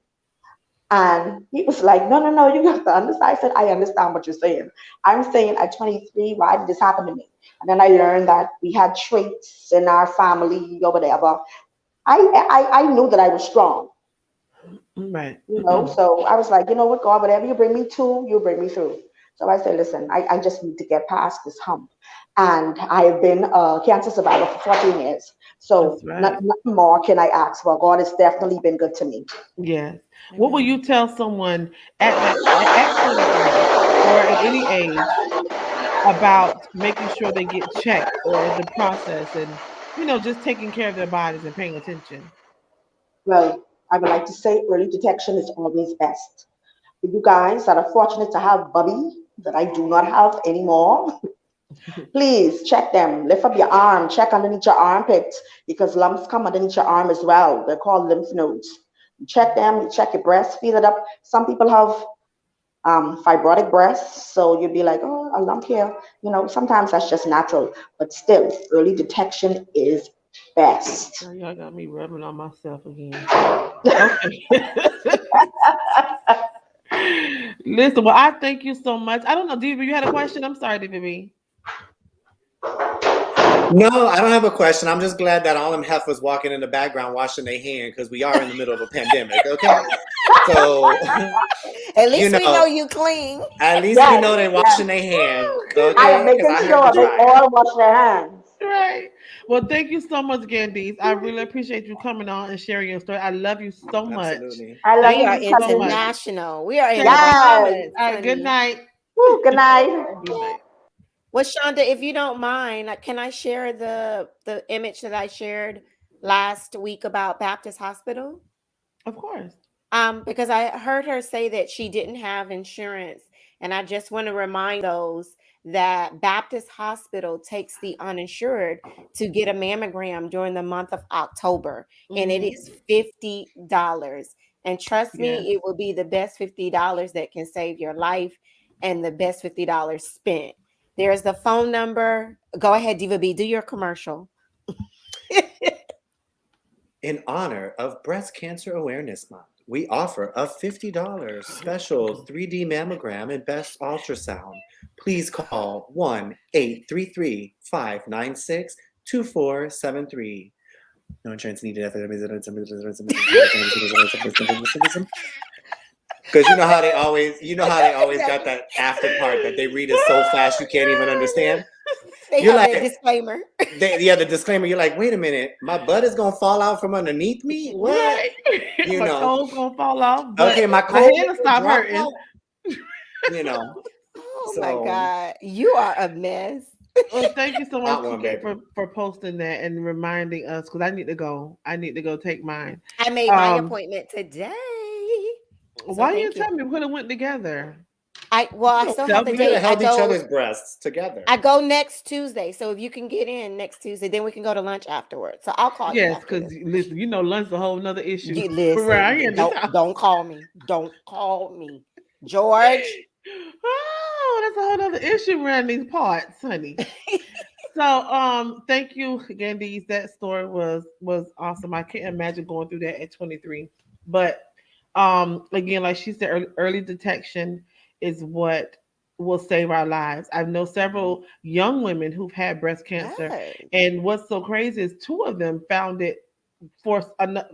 And he was like, no, no, no, you have to understand. I said, I understand what you're saying. I'm saying at 23, why did this happen to me? And then I learned that we had traits in our family or whatever. I knew that I was strong, Right. so I was like, you know what, God, whatever you bring me to, you bring me through. So I said, listen, I just need to get past this hump. And I have been a cancer survivor for 14 years. So That's right. nothing more can I ask for. God has definitely been good to me. Yes. What will Amen. you tell someone at 23 or at any age about making sure they get checked or the process and just taking care of their bodies and paying attention? Well, I would like to say early detection is always best. For you guys that are fortunate to have Bubby, that I do not have anymore, Please check them. Lift up your arm. Check underneath your armpit because lumps come underneath your arm as well. They're called lymph nodes. Check them. Check your breast. Feel it up. Some people have fibrotic breasts, so you'd be like, oh, a lump here. You know, sometimes that's just natural, but still, early detection is best. Now y'all got me rubbing on myself again. Okay. Listen, well, I thank you so much. I don't know, Diva, you had a question? I'm sorry, Diva B. No, I don't have a question. I'm just glad that all them heifers walking in the background washing their hand because we are in the middle of a pandemic. Okay, so At least we know you clean. At least we know they're washing their hands. Okay? I am making sure they all wash their hands. Right. Well, thank you so much, Candice. I really appreciate you coming on and sharing your story. I love you so much. Absolutely. I love We are you so international. We are in Yes. All right, good night. Woo, good night. Good night. Well, Shonda, if you don't mind, can I share the image that I shared last week about Baptist Hospital? Of course. Because I heard her say that she didn't have insurance, and I just want to remind those that Baptist Hospital takes the uninsured to get a mammogram during the month of October, and it is $50. And trust me, it will be the best $50 that can save your life and the best $50 spent. There's the phone number. Go ahead, Diva B, do your commercial. In honor of Breast Cancer Awareness Month, we offer a $50 special 3D mammogram and best ultrasound. Please call 1-833-596-2473. No insurance needed. Because you know how they always got that after part that they read it so fast you can't even understand. You're like a disclaimer. The disclaimer. You're like, wait a minute, my butt is gonna fall out from underneath me. What? Right. You my know, cold's gonna fall off. Okay, my hand will stop hurting. You know. Oh my God, you are a mess. Well, thank you so much for posting that and reminding us because I need to go. I need to go take mine. I made my appointment today. Why didn't you tell me? We could have went together. I still have the we date. held each other's breasts together. I go next Tuesday, so if you can get in next Tuesday, then we can go to lunch afterwards. So I'll call you. Yes, because listen, you know, lunch is a whole nother issue. Listen, don't call me. Don't call me, George. Oh, that's a whole other issue around these parts, honey. So, thank you, Candice. That story was awesome. I can't imagine going through that at 23. But again, like she said, early detection is what will save our lives. I know several young women who've had breast cancer, and what's so crazy is two of them found it for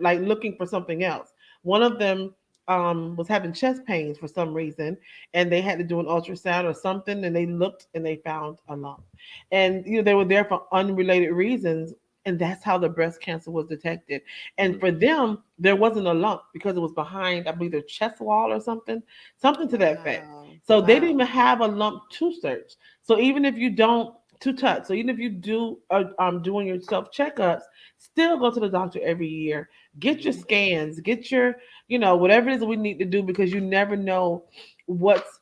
like looking for something else. One of them was having chest pains for some reason, and they had to do an ultrasound or something, and they looked and they found a lump. And they were there for unrelated reasons, and that's how the breast cancer was detected. And for them, there wasn't a lump because it was behind, I believe, their chest wall or something to that effect. So they didn't even have a lump to search. So even if you don't touch, so even if you do doing your self checkups, still go to the doctor every year. Get your scans, get your, whatever it is that we need to do, because you never know what's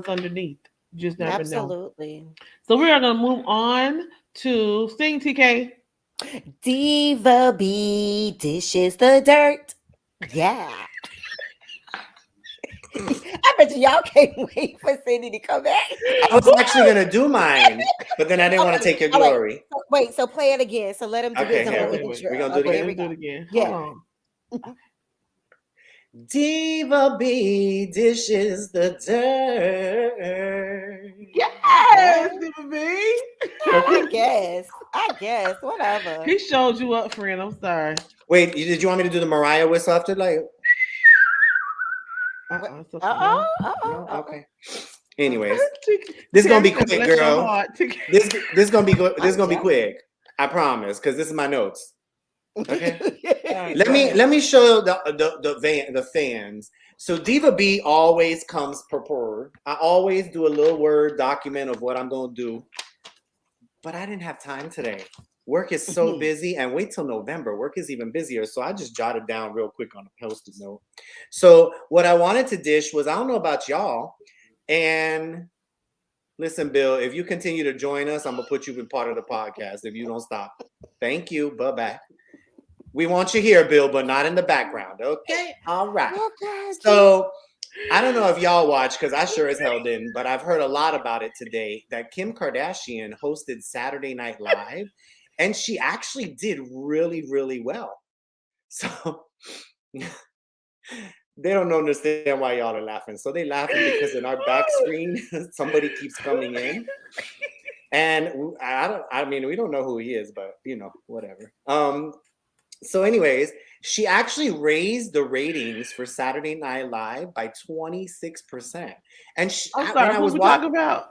underneath. You just never know. Absolutely. So we are going to move on to Sing, TK. Diva B dishes the dirt. Yeah. I bet y'all can't wait for Cindy to come back. I was actually gonna do mine, but then I didn't want to take your glory. Wait, so play it again. So let him do his own. We're gonna do it again. Yeah. Diva B dishes the dirt. Yes, Diva B. I guess. Whatever. He showed you up, friend. I'm sorry. Wait, did you want me to do the Mariah whistle after, like? Okay. Anyways, this is gonna be quick, girl. This gonna be good. This is gonna be quick. I promise, because this is my notes. Okay. Let me show the fans. So Diva B always comes prepared. I always do a little Word document of what I'm gonna do, but I didn't have time today. Work is so busy, and wait till November. Work is even busier. So I just jotted down real quick on a Post-it note. So what I wanted to dish was, I don't know about y'all, and Listen, Bill, if you continue to join us, I'm gonna put you in part of the podcast if you don't stop. Thank you. Bye-bye. We want you here, Bill, but not in the background. Okay? All right. Okay, So I don't know if y'all watch, because I sure as hell didn't, but I've heard a lot about it today that Kim Kardashian hosted Saturday Night Live, and she actually did really, really well. So they don't understand why y'all are laughing. So they laughing because in our back screen, somebody keeps coming in. And we don't know who he is, but whatever. So anyways, she actually raised the ratings for Saturday Night Live by 26%. And I'm sorry, who we talking about?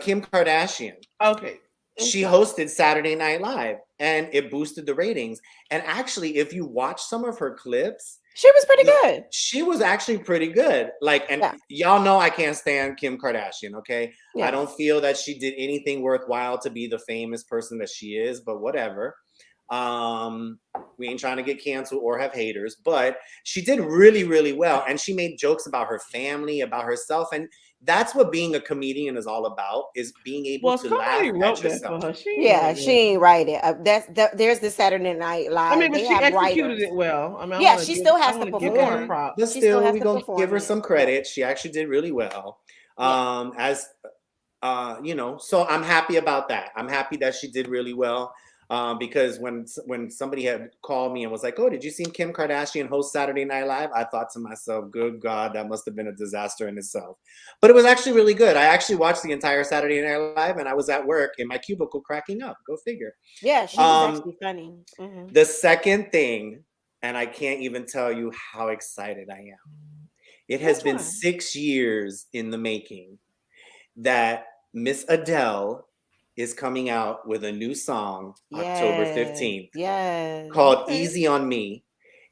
Kim Kardashian. Okay. She hosted Saturday Night Live and it boosted the ratings. And actually, if you watch some of her clips, she was pretty good. She was actually pretty good. Y'all know I can't stand Kim Kardashian, okay? Yeah. I don't feel that she did anything worthwhile to be the famous person that she is, but whatever. We ain't trying to get canceled or have haters, but she did really, really well. And she made jokes about her family, about herself. And that's what being a comedian is all about, is being able to laugh at yourself. She ain't write it. There's the Saturday Night Live. I mean, but she executed it well. I mean, she still has to perform. But still, we're going to give her some credit. She actually did really well. So I'm happy about that. I'm happy that she did really well. Because when somebody had called me and was like, "Oh, did you see Kim Kardashian host Saturday Night Live?" I thought to myself, "Good God, that must have been a disaster in itself." But it was actually really good. I actually watched the entire Saturday Night Live, and I was at work in my cubicle cracking up. Go figure. Yeah, she was actually funny. Mm-hmm. The second thing, and I can't even tell you how excited I am. It has been 6 years in the making that Miss Adele is coming out with a new song October 15th. Yes. Called Easy on Me.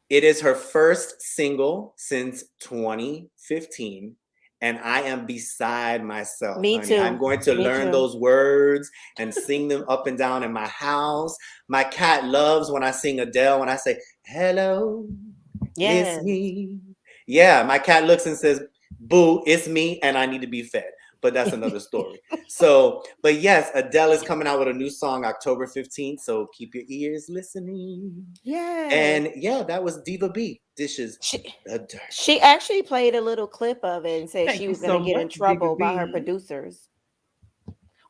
It is her first single since 2015. And I am beside myself. Me honey. too. I'm going to learn those words and sing them up and down in my house. My cat loves when I sing Adele, when I say, "Hello, it's me." Yeah, my cat looks and says, "Boo, it's me, and I need to be fed." But that's another story. But yes, Adele is coming out with a new song October 15th. So keep your ears listening. Yeah. And yeah, that was Diva B. Dishes. She actually played a little clip of it and said she was going to get in trouble by her producers.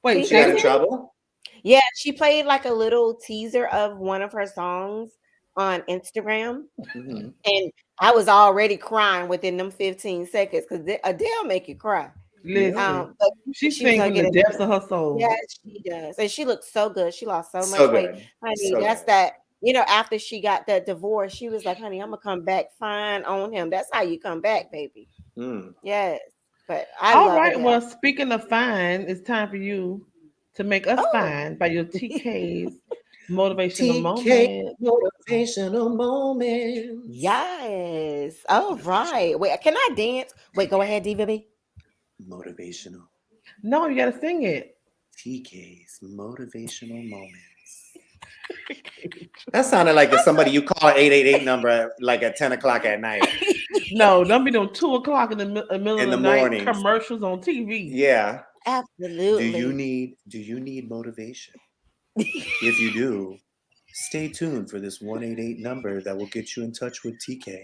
Wait, she got in trouble? Yeah, she played like a little teaser of one of her songs on Instagram. Mm-hmm. And I was already crying within them 15 seconds because Adele make you cry. Listen, she's singing the depths of her soul. Yes, she does. And she looks so good. She lost so much weight. Honey, that's that, after she got that divorce, she was like, "Honey, I'm going to come back fine on him." That's how you come back, baby. Yes. But all right. Well, speaking of fine, it's time for you to make us fine by your TK's motivational moment. Motivational moment. Yes. All right. Wait, can I dance? Wait, go ahead, DVB. Motivational. No, you gotta sing it. TK's motivational moments. That sounded like somebody you call an 888 number like at 10 o'clock at night. No, don't be doing 2 o'clock in the middle of the night mornings. Commercials on TV. Yeah, absolutely. Do you need motivation? If you do, stay tuned for this 188 number that will get you in touch with TK.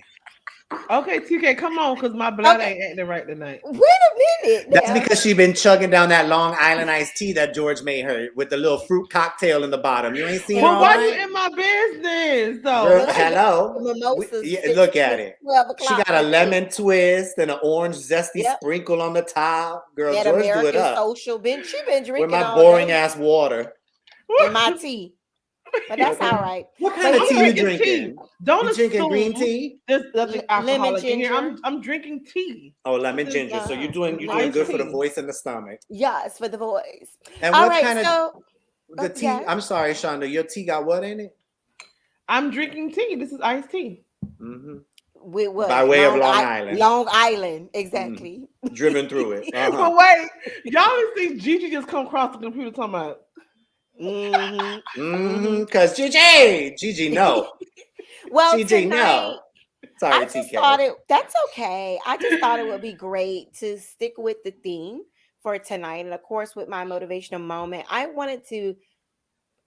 Okay, TK, come on, because my blood ain't acting right tonight. Wait a minute. That's because she's been chugging down that Long Island iced tea that George made her with the little fruit cocktail in the bottom. You ain't seen it? Well, why you in my business, though? Girl, hello. Look at it. She got a lemon twist and an orange zesty sprinkle on the top. Girl, that George American do it up. Social she been drinking with my boring ass water. And my tea. But that's all right. What kind of tea you drinking? Don't you drinking green tea? There's lemon ginger. I'm drinking tea. Oh, lemon ginger. So you're doing good for the voice and the stomach. Yes, for the voice. And all what kind of tea? I'm sorry, Shonda. Your tea got what in it? I'm drinking tea. This is iced tea. Mm-hmm. With what? By way of Long Island. Long Island, exactly. Driven through it. But wait, y'all see Gigi just come across the computer talking about. Because Gigi, no. Well, Gigi, no. Sorry, I just thought that's okay. I just thought it would be great to stick with the theme for tonight, and of course, with my motivational moment, I wanted to,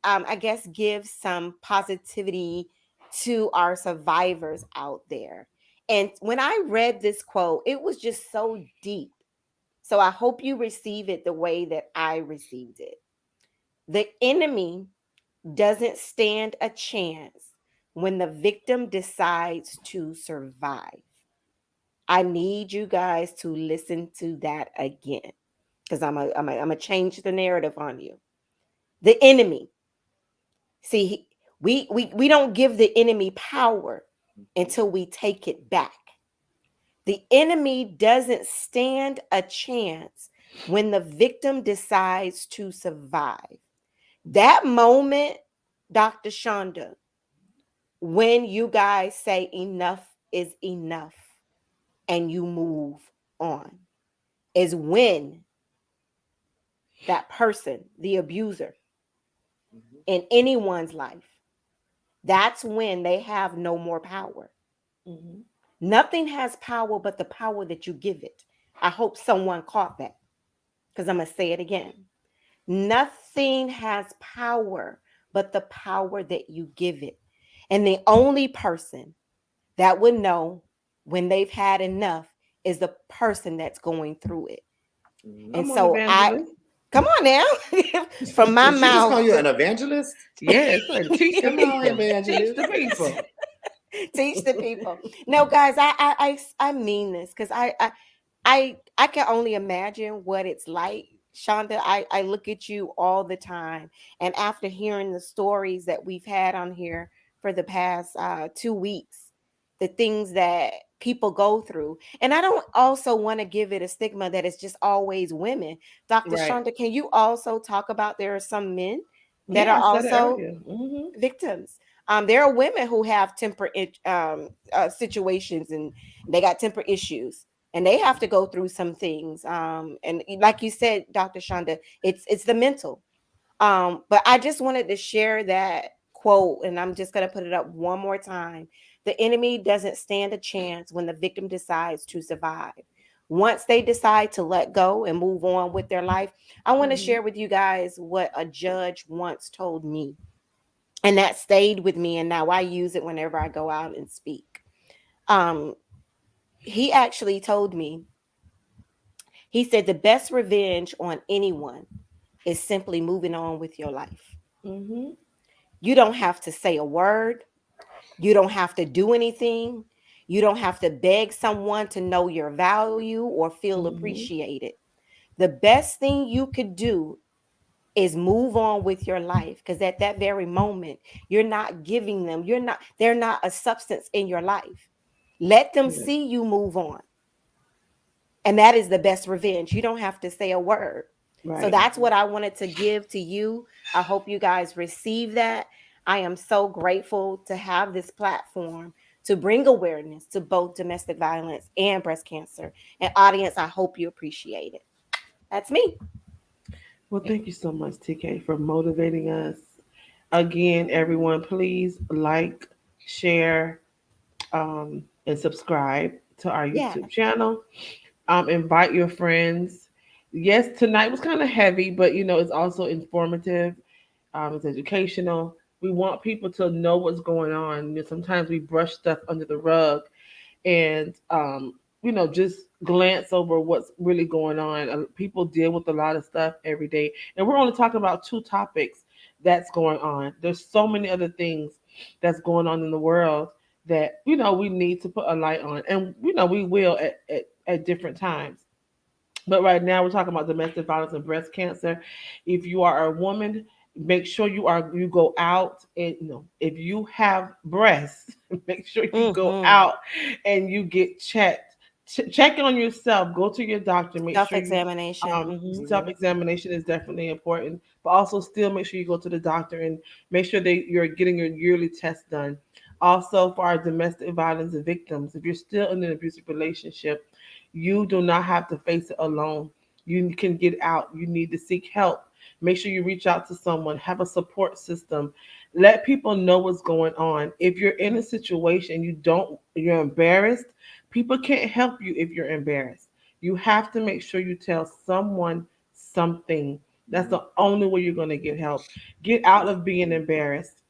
I guess, give some positivity to our survivors out there. And when I read this quote, it was just so deep. So I hope you receive it the way that I received it. The enemy doesn't stand a chance when the victim decides to survive. I need you guys to listen to that again, because I'm a change the narrative on you. The enemy, see, we don't give the enemy power until we take it back. The enemy doesn't stand a chance when the victim decides to survive. That moment, Dr. Shonda, when you guys say enough is enough and you move on, is when that person, the abuser in anyone's life, that's when they have no more power. Mhm. Nothing has power but the power that you give it. I hope someone caught that, because I'm going to say it again. Nothing has power but the power that you give it. And the only person that would know when they've had enough is the person that's going through it. And Come on, so evangelist. come on now, from my Did she just call mouth, you an evangelist? Yes, teach the Come on, people. Teach evangelist. the people. teach the people. No, guys, I mean this, because I can only imagine what it's like. Shonda, I look at you all the time. And after hearing the stories that we've had on here for the past 2 weeks, the things that people go through. And I don't also want to give it a stigma that it's just always women. Dr. Right. Shonda, can you also talk about there are some men that Yeah, are I said it also earlier. Hmm. victims? There are women who have situations, and they got temper issues, and they have to go through some things. And like you said, Dr. Shonda, it's the mental. But I just wanted to share that quote, and I'm just going to put it up one more time. The enemy doesn't stand a chance when the victim decides to survive. Once they decide to let go and move on with their life, I want to share with you guys what a judge once told me. And that stayed with me, and now I use it whenever I go out and speak. Um, he actually told me, he said, the best revenge on anyone is simply moving on with your life. Hmm. You don't have to say a word. You don't have to do anything. You don't have to beg someone to know your value or feel appreciated. The best thing you could do is move on with your life, because at that very moment, you're not giving them, they're not a substance in your life. Let them Yeah. see you move on. And that is the best revenge. You don't have to say a word. So Right. that's what I wanted to give to you. I hope you guys receive that. I am so grateful to have this platform to bring awareness to both domestic violence and breast cancer. And audience, I hope you appreciate it. That's me. Well, thank you so much, TK, for motivating us. Again, everyone, please like, share, and subscribe to our Yeah. YouTube channel. Invite your friends. Yes, tonight was kind of heavy, but it's also informative. It's educational. We want people to know what's going on. Sometimes we brush stuff under the rug, and just glance over what's really going on. People deal with a lot of stuff every day, and we're only talking about two topics that's going on. There's so many other things that's going on in the world that we need to put a light on, and we will at different times. But right now we're talking about domestic violence and breast cancer. If you are a woman, make sure you go out, and if you have breasts, make sure you go Mm-hmm. out and you get checked. Check on yourself. Go to your doctor. Make sure you Self-examination. Mm-hmm. self-examination is definitely important. But also still make sure you go to the doctor and make sure that you're getting your yearly test done. Also, for our domestic violence victims, if you're still in an abusive relationship, you do not have to face it alone. You can get out. You need to seek help. Make sure you reach out to someone, have a support system. Let people know what's going on. If you're in a situation you're embarrassed, people can't help you if you're embarrassed. You have to make sure you tell someone something. That's the only way you're going to get help. Get out of being embarrassed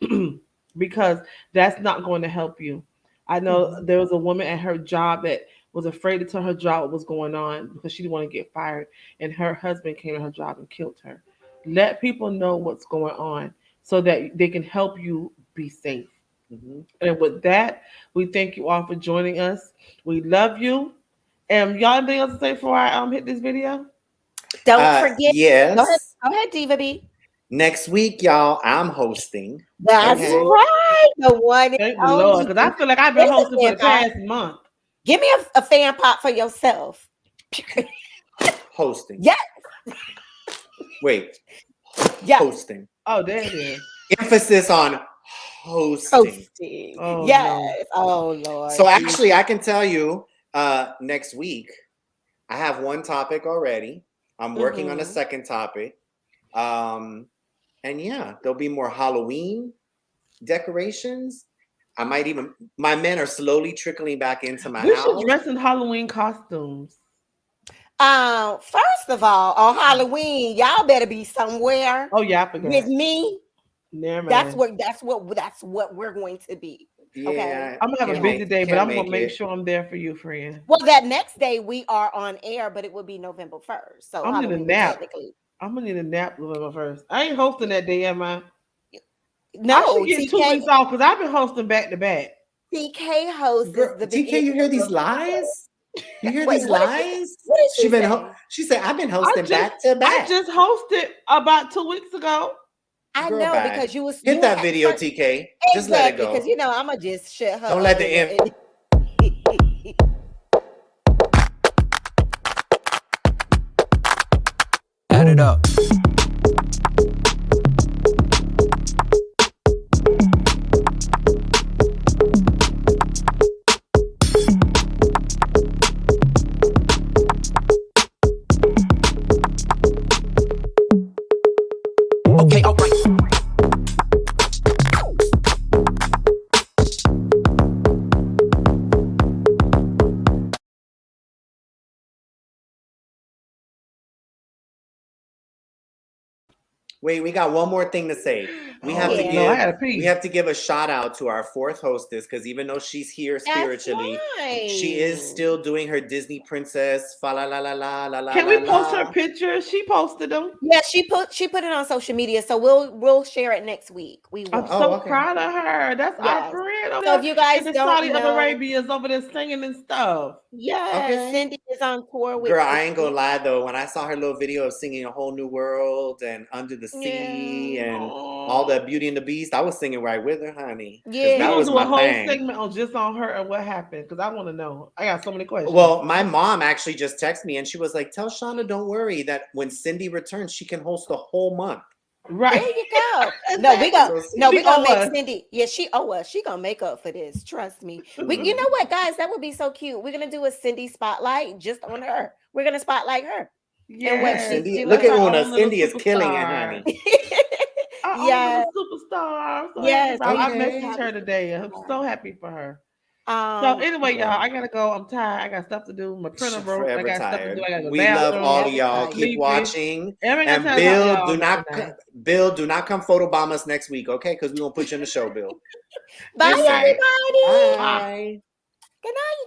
because that's not going to help you. I know there was a woman at her job that was afraid to tell her job what was going on because she didn't want to get fired, and her husband came to her job and killed her. Let people know what's going on so that they can help you be safe. And with that, we thank you all for joining us. We love you. And y'all anything else to say before I hit this video? Don't forget. Yes. Go ahead, Diva B. Next week, y'all, I'm hosting. That's Okay. right. The one. Thank the Lord, because I feel like I've been Listen, hosting for the Empire. past month. Give me a fan pop for yourself. Hosting. Yes. Wait. Yeah. Hosting. Oh, there it is. Emphasis on hosting. Oh, yes. No. Oh Lord. So actually, I can tell you next week, I have one topic already. I'm working on a second topic. And yeah, there'll be more Halloween decorations. I might even, my men are slowly trickling back into my We house. should dress in Halloween costumes. First of all, on Halloween, y'all better be somewhere. Oh yeah, I forgot. With me. Never That's mind. what we're going to be. Yeah, Okay. I'm gonna have a busy day, but I'm gonna make it. sure I'm there for you, friend. Well, that next day we are on air, but it will be November 1st. So I'm gonna need a Halloween nap. technically. I'm gonna need a nap November 1st. I ain't hosting that day, am I? No, I should get 2 weeks off because I've been hosting back to back. TK hosts Girl, the TK, you hear these lies? You hear these lies? What did she say? She said, I've been hosting back to back. I just hosted about 2 weeks ago. I Girl, know bye. because you was hit that video, TK. Exactly, just let it go. Because I'ma just shut her. Don't let the end. Add it up. Okay, alright. Wait, we got one more thing to say. We have to give. No, I gotta pee. We have to give a shout out to our fourth hostess because even though she's here spiritually, she is still doing her Disney princess. Fa la la la la la la. Can we post la. her picture? She posted them. Yeah, she put it on social media, so we'll share it next week. We will. I'm so proud of her. That's our friend. So if you guys the don't Saudi know, Arabia is over there singing and stuff. Yeah, Cindy is on tour with. Girl, I ain't gonna lie though. When I saw her little video of singing A Whole New World and Under the Sea and all that Beauty and the Beast, I was singing right with her, honey. Yeah, that was do my a whole thing. segment on just on her and what happened because I want to know. I got so many questions. Well, my mom actually just texted me and she was like, "Tell Shauna, don't worry that when Cindy returns, she can host the whole month." Right. There you go. No, we gonna make us. Cindy. Yeah, she owe us. She gonna make up for this. Trust me. You know what, guys? That would be so cute. We're gonna do a Cindy spotlight just on her. We're gonna spotlight her. Yeah, Cindy, look at Una. Cindy is killing it, honey. Yeah, superstar. So yes, I messaged her today. I'm so happy for her. So anyway, y'all, I gotta go. I'm tired. I got stuff to do. My printer broke. I got stuff to do. I got to go. We love all of y'all. Keep watching. And Bill, do not come photobomb us next week, okay? Because we're gonna put you in the show, Bill. Bye, everybody. Bye. Good night.